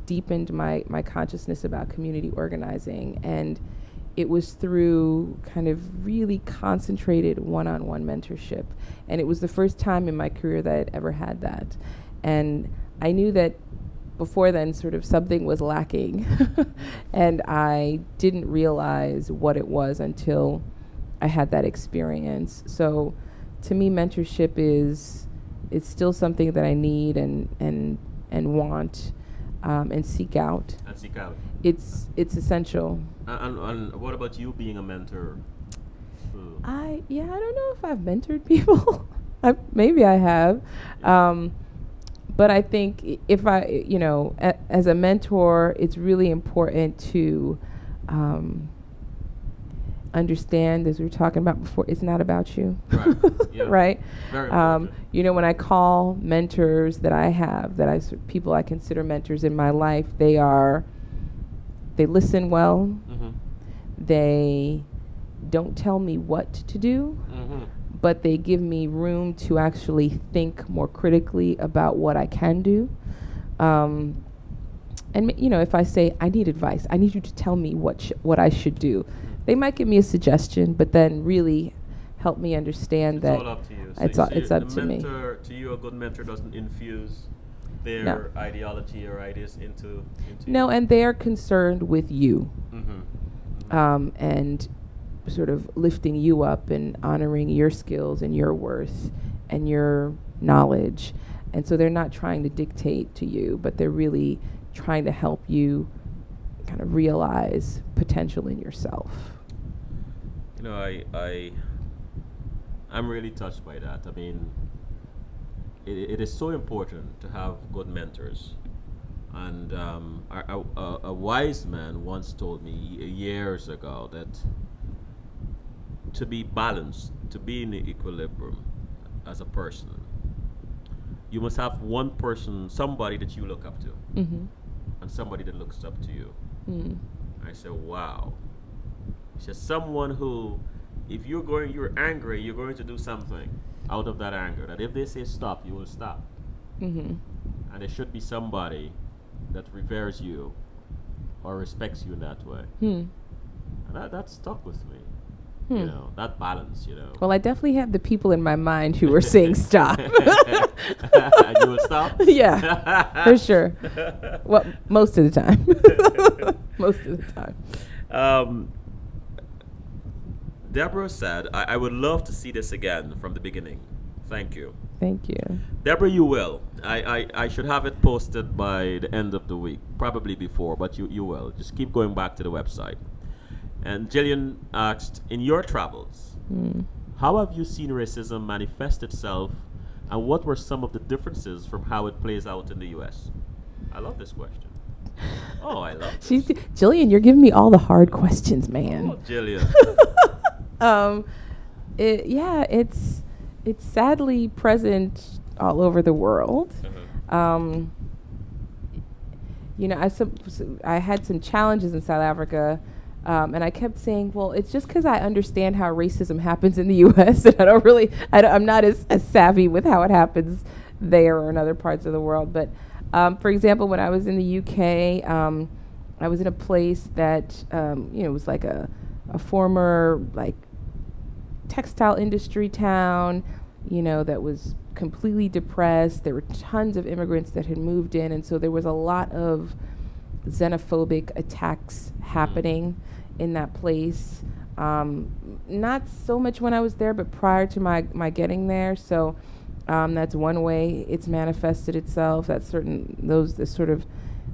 [SPEAKER 2] deepened my consciousness about community organizing. And it was through kind of really concentrated one-on-one mentorship. And it was the first time in my career that I'd ever had that. And I knew that before then sort of something was lacking. And I didn't realize what it was until I had that experience. So to me, mentorship it's still something that I need and want and seek out.
[SPEAKER 3] And seek out.
[SPEAKER 2] It's essential.
[SPEAKER 3] And what about you being a mentor?
[SPEAKER 2] I don't know if I've mentored people. Maybe I have. But I think if as a mentor, it's really important to understand, as we were talking about before, it's not about you.
[SPEAKER 3] Right. Yeah.
[SPEAKER 2] Right?
[SPEAKER 3] Very important.
[SPEAKER 2] When I call mentors that I have, people I consider mentors in my life, they listen well.
[SPEAKER 3] Mm-hmm.
[SPEAKER 2] They don't tell me what to do, but they give me room to actually think more critically about what I can do. And if I say, I need advice, I need you to tell me what I should do, they might give me a suggestion, but then really help me understand that
[SPEAKER 3] it's all up to you.
[SPEAKER 2] It's up to me.
[SPEAKER 3] To you, a good mentor doesn't infuse their ideology or ideas into
[SPEAKER 2] No, and they are concerned with you.
[SPEAKER 3] Mm-hmm.
[SPEAKER 2] And sort of lifting you up and honoring your skills and your worth and your knowledge. And so they're not trying to dictate to you, but they're really trying to help you kind of realize potential in yourself.
[SPEAKER 3] I'm really touched by that. I mean, it is so important to have good mentors. And a wise man once told me years ago that to be balanced, to be in equilibrium, as a person, you must have one person, somebody that you look up to,
[SPEAKER 2] Mm-hmm.
[SPEAKER 3] and somebody that looks up to you.
[SPEAKER 2] Mm.
[SPEAKER 3] I said, wow. It's just someone who, if you're angry, you're going to do something out of that anger. That if they say stop, you will stop.
[SPEAKER 2] Mm-hmm.
[SPEAKER 3] And there should be somebody that reveres you or respects you in that way.
[SPEAKER 2] Hmm.
[SPEAKER 3] And that stuck with me.
[SPEAKER 2] Hmm.
[SPEAKER 3] You know, that balance, you know.
[SPEAKER 2] Well, I definitely have the people in my mind who are saying stop.
[SPEAKER 3] And you will stop?
[SPEAKER 2] Yeah, for sure. Well, most of the time. Most of the time.
[SPEAKER 3] Deborah said, I would love to see this again from the beginning. Thank you.
[SPEAKER 2] Thank you.
[SPEAKER 3] Deborah, you will. I should have it posted by the end of the week, probably before, but you will. Just keep going back to the website. And Jillian asked, in your travels, how have you seen racism manifest itself, and what were some of the differences from how it plays out in the U.S.? I love this question. Oh, I love this.
[SPEAKER 2] Jillian, you're giving me all the hard questions, man.
[SPEAKER 3] Oh, Jillian.
[SPEAKER 2] It's sadly present all over the world. You know, I had some challenges in South Africa, and I kept saying, well, it's just because I understand how racism happens in the U.S. and I'm not as savvy with how it happens there or in other parts of the world. But for example, when I was in the U.K., I was in a place that was like a former like textile industry town, that was completely depressed. There were tons of immigrants that had moved in, and so there was a lot of xenophobic attacks happening in that place. Not so much when I was there, but prior to my getting there. So that's one way it's manifested itself. This sort of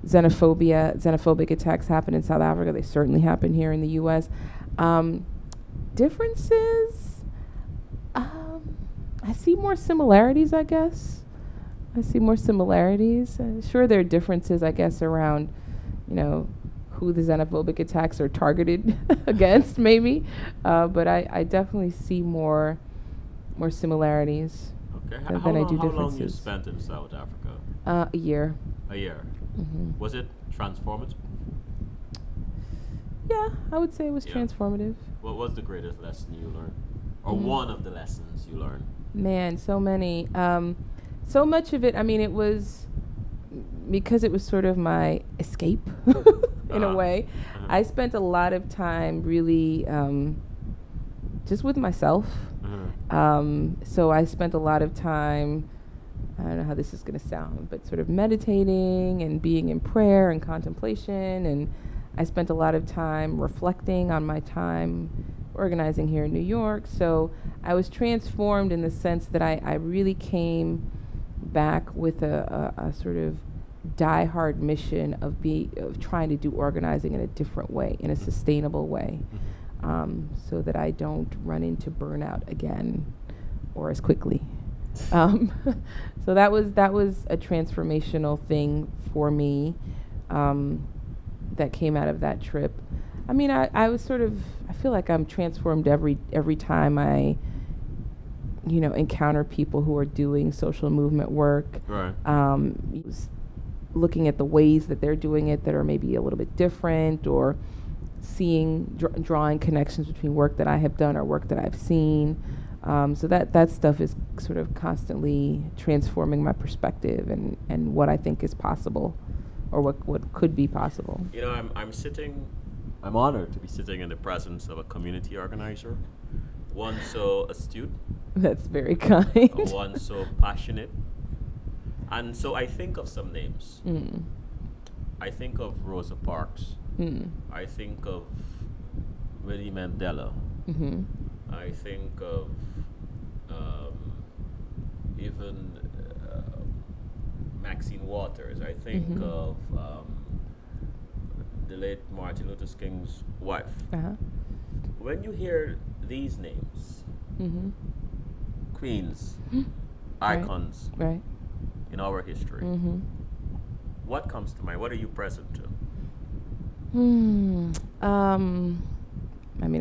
[SPEAKER 2] xenophobic attacks happen in South Africa. They certainly happen here in the U.S. Differences, I see more similarities, I guess. Sure, there are differences, I guess, around, who the xenophobic attacks are targeted against, maybe. But I definitely see more similarities
[SPEAKER 3] Okay.
[SPEAKER 2] than I do
[SPEAKER 3] How long you
[SPEAKER 2] differences.
[SPEAKER 3] spent in South Africa?
[SPEAKER 2] A year.
[SPEAKER 3] A year.
[SPEAKER 2] Mm-hmm.
[SPEAKER 3] Was it transformative?
[SPEAKER 2] Yeah, I would say it was
[SPEAKER 3] Yeah.
[SPEAKER 2] transformative.
[SPEAKER 3] What was the greatest lesson you learned? Or
[SPEAKER 2] Mm-hmm.
[SPEAKER 3] one of the lessons you learned?
[SPEAKER 2] Man, so many. So much of it, it was because it was sort of my escape in a way. I spent a lot of time really just with myself. So I spent a lot of time, I don't know how this is going to sound, but sort of meditating and being in prayer and contemplation. And I spent a lot of time reflecting on my time organizing here in New York. So I was transformed in the sense that I really came back with a sort of diehard mission of trying to do organizing in a different way, in a sustainable way, so that I don't run into burnout again or as quickly. So that was a transformational thing for me that came out of that trip. I was I feel like I'm transformed every time I encounter people who are doing social movement work.
[SPEAKER 3] Right.
[SPEAKER 2] Looking at the ways that they're doing it that are maybe a little bit different, or seeing, drawing connections between work that I have done or work that I've seen. So that stuff is sort of constantly transforming my perspective and what I think is possible, or what could be possible.
[SPEAKER 3] I'm honored to be sitting in the presence of a community organizer, one so astute,
[SPEAKER 2] That's very kind.
[SPEAKER 3] one so passionate. And so I think of some names. I think of Rosa Parks. I think of Winnie Mandela.
[SPEAKER 2] Mm-hmm.
[SPEAKER 3] I think of even Maxine Waters. I think of the late Martin Luther King's wife.
[SPEAKER 2] Uh-huh.
[SPEAKER 3] When you hear these names, queens, icons
[SPEAKER 2] Right.
[SPEAKER 3] in our history, what comes to mind? What are you present to?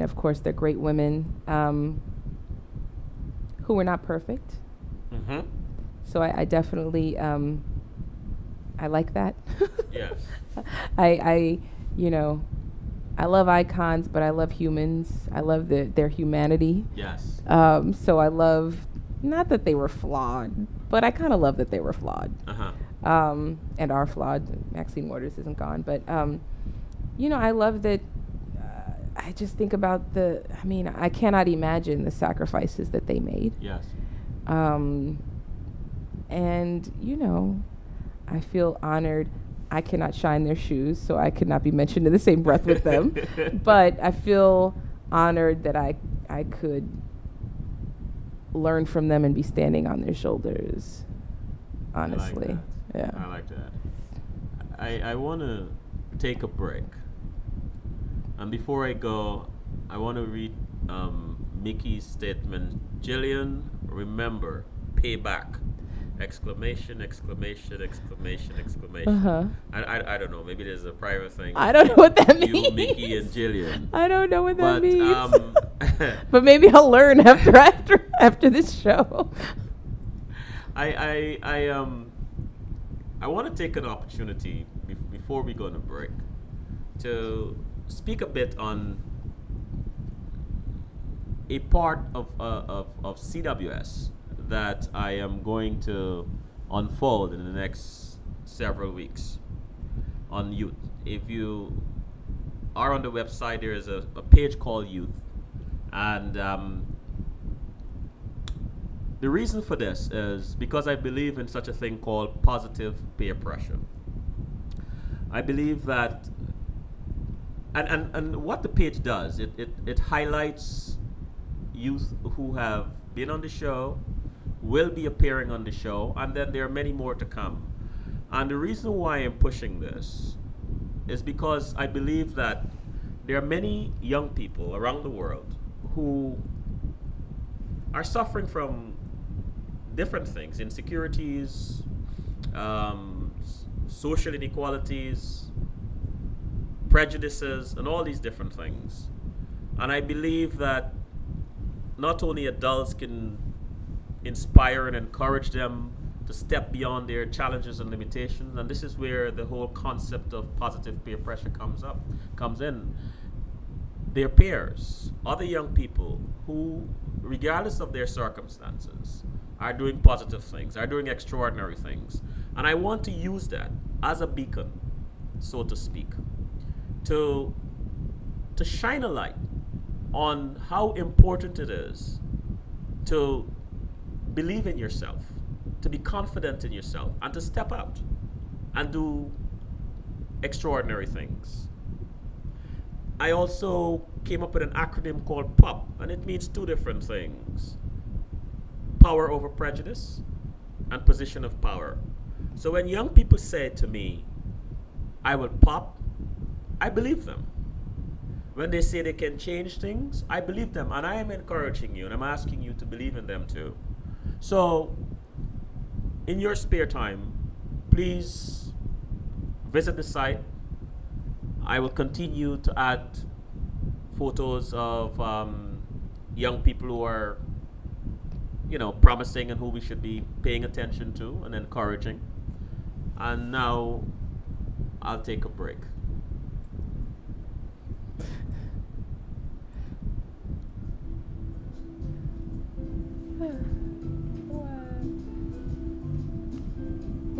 [SPEAKER 2] Of course, they're great women who were not perfect,
[SPEAKER 1] Mm-hmm.
[SPEAKER 2] So I definitely I like that.
[SPEAKER 1] Yes.
[SPEAKER 2] I you know I love icons, but I love humans. I love their humanity.
[SPEAKER 3] Yes.
[SPEAKER 2] So I love not that they were flawed, but I kind of love that they were flawed.
[SPEAKER 3] Uh huh.
[SPEAKER 2] And are flawed. Maxine Waters isn't gone, but I love that. I just think about I mean, I cannot imagine the sacrifices that they made.
[SPEAKER 3] Yes.
[SPEAKER 2] Um, and I feel honored. I cannot shine their shoes, so I could not be mentioned in the same breath with them. But I feel honored that I could learn from them and be standing on their shoulders. Honestly, yeah.
[SPEAKER 3] I like that. I want to take a break. And before I go, I want to read Mickey's statement. Jillian, remember, payback. Exclamation, exclamation, exclamation, exclamation.
[SPEAKER 2] Uh-huh.
[SPEAKER 3] I don't know. Maybe there's a private thing.
[SPEAKER 2] I don't know what that means.
[SPEAKER 3] You, Mickey, and Jillian.
[SPEAKER 2] I don't know what that
[SPEAKER 3] But
[SPEAKER 2] means. But maybe I'll learn after this show.
[SPEAKER 3] I want to take an opportunity before we go on a break to speak a bit on a part of CWS that I am going to unfold in the next several weeks on youth. If you are on the website, there is a page called Youth, and the reason for this is because I believe in such a thing called positive peer pressure. I believe that, and what the page does, it highlights youth who have been on the show, will be appearing on the show, and then there are many more to come. And the reason why I'm pushing this is because I believe that there are many young people around the world who are suffering from different things, insecurities, social inequalities, prejudices, and all these different things. And I believe that not only adults can inspire and encourage them to step beyond their challenges and limitations, and this is where the whole concept of positive peer pressure comes in. Their peers, other young people who, regardless of their circumstances, are doing positive things, are doing extraordinary things. And I want to use that as a beacon, so to speak, to shine a light on how important it is to believe in yourself, to be confident in yourself, and to step out and do extraordinary things. I also came up with an acronym called POP, and it means two different things: power over prejudice and position of power. So when young people say to me, I will pop, I believe them. When they say they can change things, I believe them, and I am encouraging you and I'm asking you to believe in them too. So, in your spare time, please visit the site. I will continue to add photos of young people who are, promising and who we should be paying attention to and encouraging. And now, I'll take a break.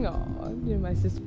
[SPEAKER 2] Oh, my sister.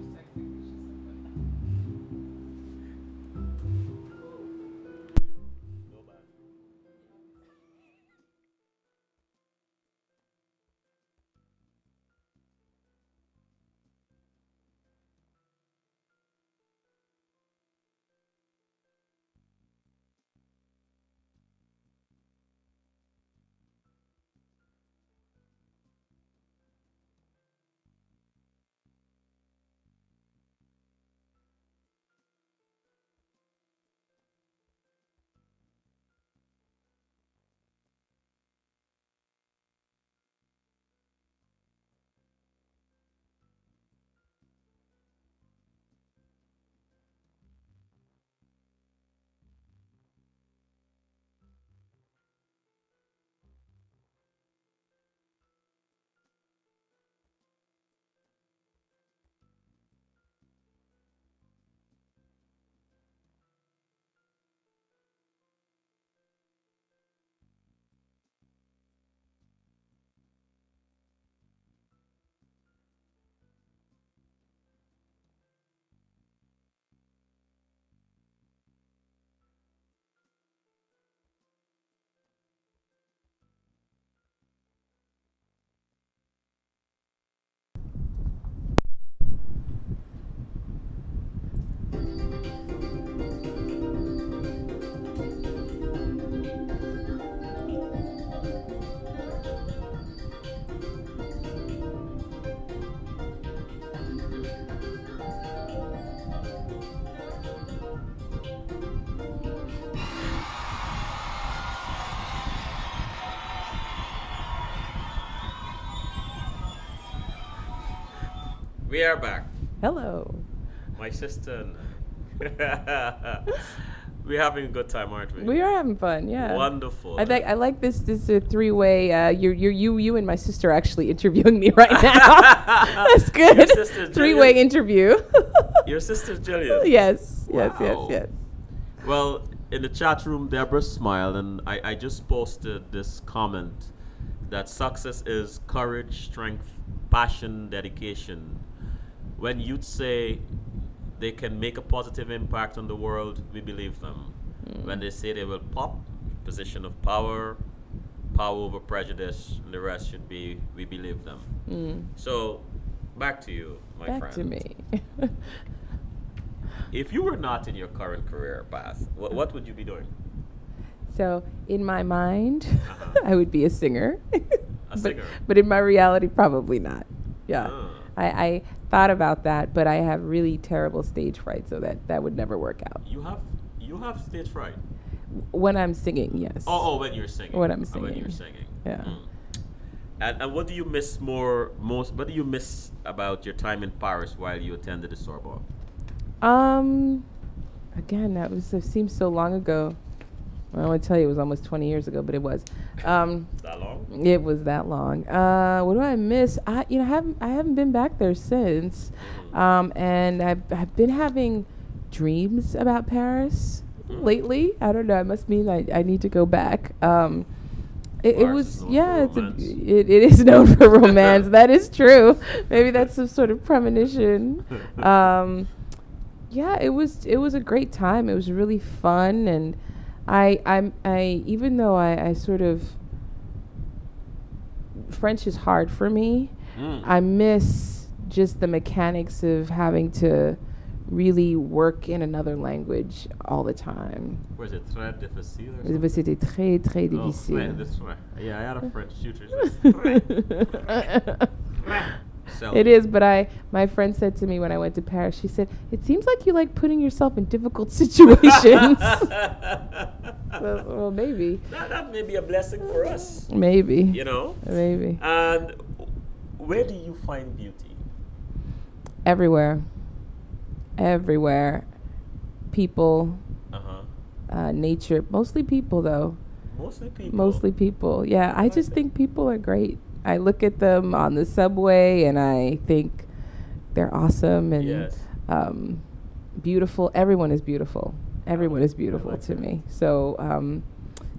[SPEAKER 1] We are back.
[SPEAKER 2] Hello.
[SPEAKER 1] My sister. We're having a good time, aren't we?
[SPEAKER 2] We are having fun, yeah.
[SPEAKER 1] Wonderful.
[SPEAKER 2] I like this three-way. You and my sister are actually interviewing me right now. That's good.
[SPEAKER 1] Your sister
[SPEAKER 2] Three-way
[SPEAKER 1] Jillian?
[SPEAKER 2] interview.
[SPEAKER 1] Your sister Jillian.
[SPEAKER 2] Yes.
[SPEAKER 1] Wow.
[SPEAKER 2] Yes.
[SPEAKER 3] Well, in the chat room, Deborah smiled, and I just posted this comment that success is courage, strength, passion, dedication. When you'd say they can make a positive impact on the world, we believe them. When they say they will pop, position of power, power over prejudice, and the rest should be, we believe them. So, back to you, my friend.
[SPEAKER 2] Back to me.
[SPEAKER 3] If you were not in your current career path, what would you be doing?
[SPEAKER 2] So, in my mind, I would be a singer.
[SPEAKER 3] A singer?
[SPEAKER 2] But in my reality, probably not. Yeah.
[SPEAKER 3] Ah.
[SPEAKER 2] I thought about that, but I have really terrible stage fright, so that would never work out.
[SPEAKER 3] You have stage fright.
[SPEAKER 2] When I'm singing, yes.
[SPEAKER 3] Oh, when you're singing.
[SPEAKER 2] When I'm
[SPEAKER 3] When
[SPEAKER 2] singing.
[SPEAKER 3] you're singing.
[SPEAKER 2] Yeah.
[SPEAKER 3] And what do you miss most? What do you miss about your time in Paris while you attended the Sorbonne?
[SPEAKER 2] Again, it seems so long ago. Well, I want to tell you, it was almost 20 years ago, but it was.
[SPEAKER 3] That long?
[SPEAKER 2] It was that long. What do I miss? I haven't been back there since, and I've been having dreams about Paris lately. I don't know. It must mean I need to go back. It was it is known for romance. That is true. Maybe that's some sort of premonition. Yeah, it was a great time. It was really fun, and I even though I sort of, French is hard for me. I miss just the mechanics of having to really work in another language all the time.
[SPEAKER 3] Was it très difficile or something?
[SPEAKER 2] C'était très, très
[SPEAKER 3] Oh,
[SPEAKER 2] difficile.
[SPEAKER 3] that's right. Yeah, I had a French tutor.
[SPEAKER 2] It is, but my friend said to me when I went to Paris, she said, "It seems like you like putting yourself in difficult situations." Well, maybe.
[SPEAKER 1] That may be a blessing for us.
[SPEAKER 2] Maybe.
[SPEAKER 1] You know?
[SPEAKER 2] Maybe.
[SPEAKER 1] And where do you find beauty?
[SPEAKER 2] Everywhere. People, nature. Mostly people, though.
[SPEAKER 1] Mostly people.
[SPEAKER 2] Mostly people. Yeah, I just
[SPEAKER 1] that.
[SPEAKER 2] think people are great. I look at them on the subway and I think they're awesome and
[SPEAKER 1] Yes.
[SPEAKER 2] beautiful. Everyone is beautiful. Everyone is beautiful
[SPEAKER 1] like
[SPEAKER 2] to
[SPEAKER 1] that.
[SPEAKER 2] me. So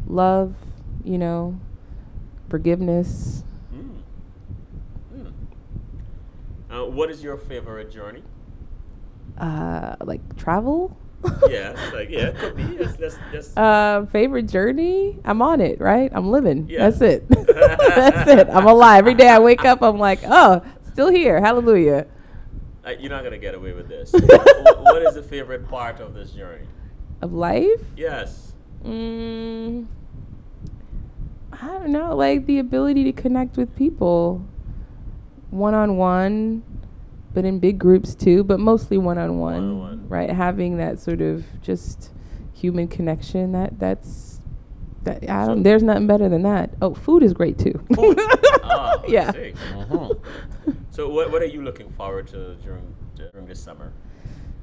[SPEAKER 2] love, forgiveness.
[SPEAKER 1] What is your favorite journey?
[SPEAKER 2] Like travel.
[SPEAKER 1] Yes, could be. Let's
[SPEAKER 2] Favorite journey? I'm on it, right? I'm living.
[SPEAKER 1] Yeah.
[SPEAKER 2] That's it. That's it. I'm alive. Every day I wake up, I'm like, oh, still here. Hallelujah.
[SPEAKER 1] You're not gonna get away with this. What is the favorite part of this journey?
[SPEAKER 2] Of life?
[SPEAKER 1] Yes.
[SPEAKER 2] I don't know, like the ability to connect with people one-on-one, but in big groups too, but mostly one-on-one.
[SPEAKER 1] One-on-one.
[SPEAKER 2] Right? Having that sort of just human connection, there's nothing better than that. Oh, food is great too.
[SPEAKER 1] Food.
[SPEAKER 2] Yeah.
[SPEAKER 1] So what are you looking forward to during this summer?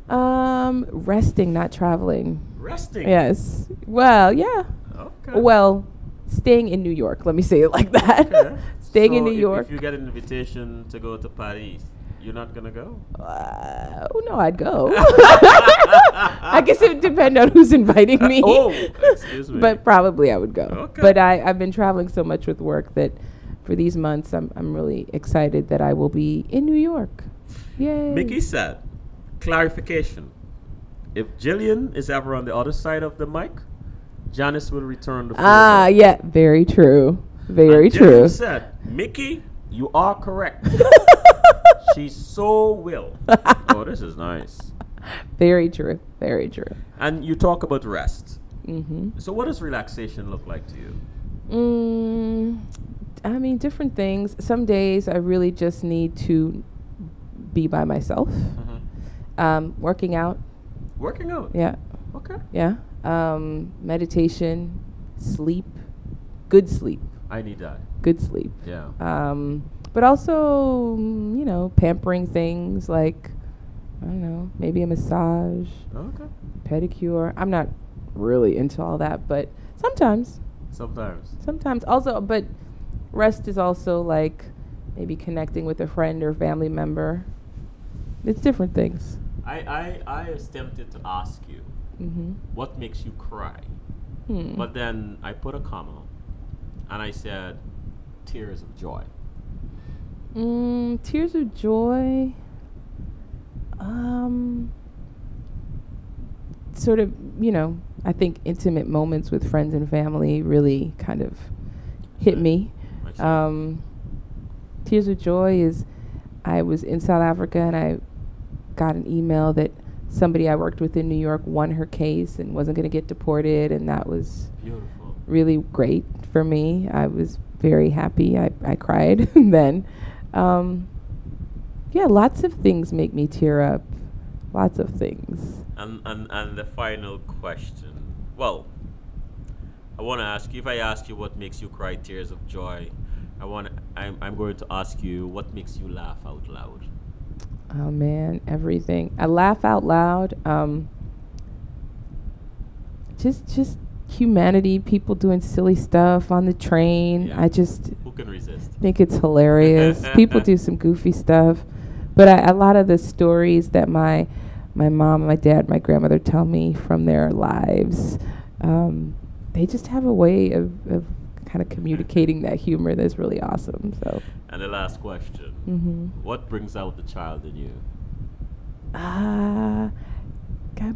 [SPEAKER 2] Resting, not traveling.
[SPEAKER 1] Resting.
[SPEAKER 2] Yes. Well, yeah.
[SPEAKER 1] Okay.
[SPEAKER 2] Well, staying in New York. Let me say it like that.
[SPEAKER 1] Okay.
[SPEAKER 2] Staying in
[SPEAKER 3] So
[SPEAKER 2] New York.
[SPEAKER 3] If you get an invitation to go to Paris, you're not gonna go?
[SPEAKER 2] No, I'd go. I guess it would depend on who's inviting me.
[SPEAKER 3] Oh, excuse me.
[SPEAKER 2] But probably I would go.
[SPEAKER 1] Okay.
[SPEAKER 2] But I've been traveling so much with work that for these months I'm really excited that I will be in New York. Yay.
[SPEAKER 3] Mickey said, clarification. If Jillian is ever on the other side of the mic, Janis will return the favor.
[SPEAKER 2] Yeah, very true. Very
[SPEAKER 3] And
[SPEAKER 2] true.
[SPEAKER 3] Jillian said, Mickey, you are correct. She so will. Oh, this is nice.
[SPEAKER 2] Very true. Very true.
[SPEAKER 3] And you talk about rest.
[SPEAKER 2] Mm-hmm.
[SPEAKER 3] So what does relaxation look like to you?
[SPEAKER 2] I mean, different things. Some days I really just need to be by myself. Working out.
[SPEAKER 3] Working out?
[SPEAKER 2] Yeah.
[SPEAKER 3] Okay.
[SPEAKER 2] Yeah. Meditation, sleep, good sleep.
[SPEAKER 3] I need that.
[SPEAKER 2] Good sleep.
[SPEAKER 3] Yeah.
[SPEAKER 2] But also, pampering things like, I don't know, maybe a massage,
[SPEAKER 3] Okay.
[SPEAKER 2] pedicure. I'm not really into all that, but sometimes.
[SPEAKER 3] Sometimes.
[SPEAKER 2] Sometimes. Also, but rest is also like maybe connecting with a friend or family member. It's different things.
[SPEAKER 3] I was tempted to ask you,
[SPEAKER 2] Mm-hmm.
[SPEAKER 3] what makes you cry?
[SPEAKER 2] Hmm.
[SPEAKER 3] But then I put a comma and I said, tears of joy.
[SPEAKER 2] Tears of joy. Sort of, I think intimate moments with friends and family really kind of hit me.
[SPEAKER 3] I see.
[SPEAKER 2] Tears of joy is I was in South Africa and I got an email that somebody I worked with in New York won her case and wasn't going to get deported, and that was
[SPEAKER 3] Beautiful.
[SPEAKER 2] really great for me. I was very happy. I cried then. Yeah, lots of things make me tear up. Lots of things.
[SPEAKER 3] And the final question. Well, I want to ask you, if I ask you what makes you cry tears of joy, I'm going to ask you what makes you laugh out loud.
[SPEAKER 2] Oh man, everything. I laugh out loud. Just humanity, people doing silly stuff on the train.
[SPEAKER 3] Yeah.
[SPEAKER 2] I just
[SPEAKER 3] Who can resist?
[SPEAKER 2] think it's hilarious. People do some goofy stuff, but a lot of the stories that my mom, my dad, my grandmother tell me from their lives, they just have a way of kind of communicating that humor that's really awesome. So.
[SPEAKER 3] And the last question.
[SPEAKER 2] Mm-hmm.
[SPEAKER 3] What brings out the child in you?
[SPEAKER 2] God,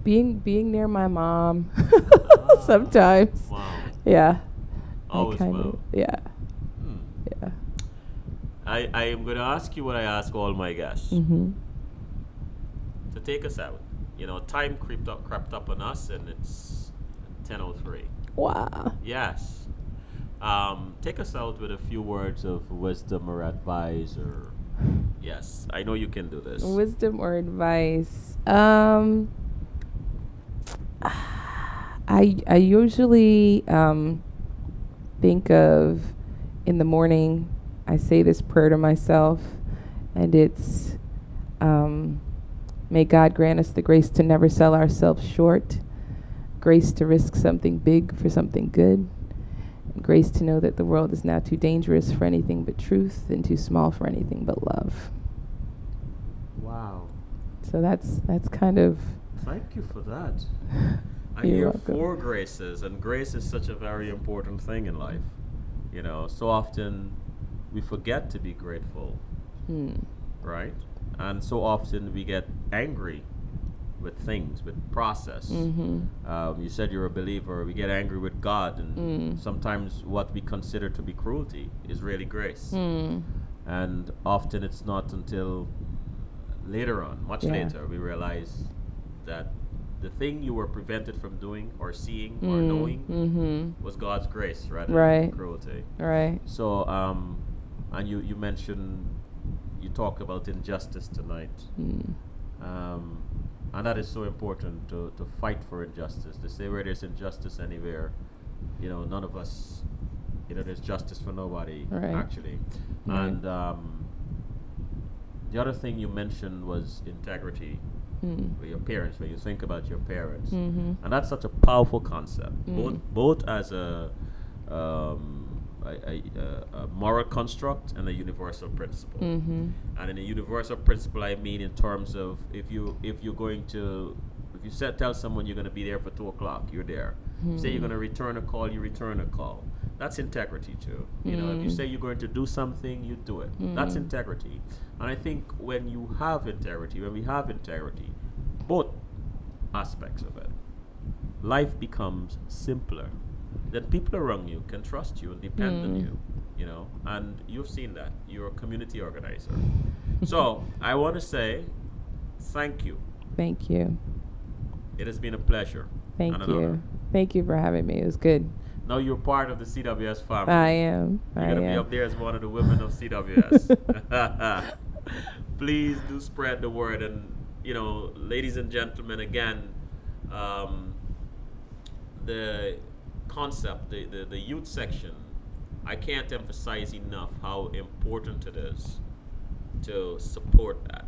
[SPEAKER 2] being near my mom sometimes.
[SPEAKER 3] Wow.
[SPEAKER 2] Yeah.
[SPEAKER 3] Always well.
[SPEAKER 2] Yeah.
[SPEAKER 3] Hmm.
[SPEAKER 2] Yeah.
[SPEAKER 3] I am going to ask you what I ask all my guests.
[SPEAKER 2] Mm-hmm.
[SPEAKER 3] To take us out. Time crept up on us, and it's 10:03.
[SPEAKER 2] Wow.
[SPEAKER 3] Yes. Take us out with a few words of wisdom or advice, or yes, I know you can do this.
[SPEAKER 2] Wisdom or advice? I usually think of in the morning. I say this prayer to myself, and it's, may God grant us the grace to never sell ourselves short, grace to risk something big for something good, and grace to know that the world is now too dangerous for anything but truth and too small for anything but love.
[SPEAKER 3] Wow.
[SPEAKER 2] So that's kind of.
[SPEAKER 3] Thank you for that. I
[SPEAKER 2] You're
[SPEAKER 3] hear
[SPEAKER 2] welcome.
[SPEAKER 3] 4 graces, and grace is such a very important thing in life. So often we forget to be grateful, right? And so often we get angry with things, with process.
[SPEAKER 2] Mm-hmm.
[SPEAKER 3] You said you're a believer. We get angry with God, and sometimes what we consider to be cruelty is really grace. And often it's not until later on, much later, we realize that the thing you were prevented from doing or seeing or knowing was God's grace rather than cruelty.
[SPEAKER 2] Right.
[SPEAKER 3] So, and you mentioned, you talk about injustice tonight. And that is so important to fight for injustice. They say where there's injustice anywhere, none of us, there's justice for nobody, actually.
[SPEAKER 2] Right.
[SPEAKER 3] And the other thing you mentioned was integrity with your parents, when you think about your parents. And that's such a powerful concept, both as a moral construct and a universal principle. And in a universal principle, I mean in terms of if you tell someone you're going to be there for 2:00, you're there. Say you're going to return a call, you return a call. That's integrity too. If you say you're going to do something, you do it. That's integrity. And I think when we have integrity, both aspects of it, life becomes simpler. Then people around you can trust you and depend on you, and you've seen that. You're a community organizer. So I want to say thank you.
[SPEAKER 2] Thank you.
[SPEAKER 3] It has been a pleasure.
[SPEAKER 2] Thank
[SPEAKER 3] and an
[SPEAKER 2] you.
[SPEAKER 3] honor.
[SPEAKER 2] Thank you for having me. It was good.
[SPEAKER 3] Now you're part of the CWS family.
[SPEAKER 2] I am.
[SPEAKER 3] You're going to be up there as one of the women of CWS. Please do spread the word. And, ladies and gentlemen, again, the concept, the youth section
[SPEAKER 1] I can't emphasize enough how important it is to support that.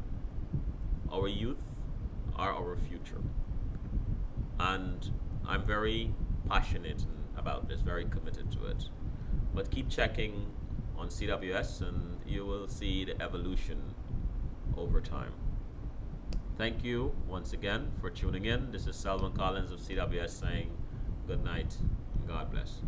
[SPEAKER 1] Our youth are our future. And I'm very passionate about this, very committed to it. But keep checking on CWS and you will see the evolution over time. Thank you once again for tuning in. This is Selwyn Collins of CWS saying good night and God bless.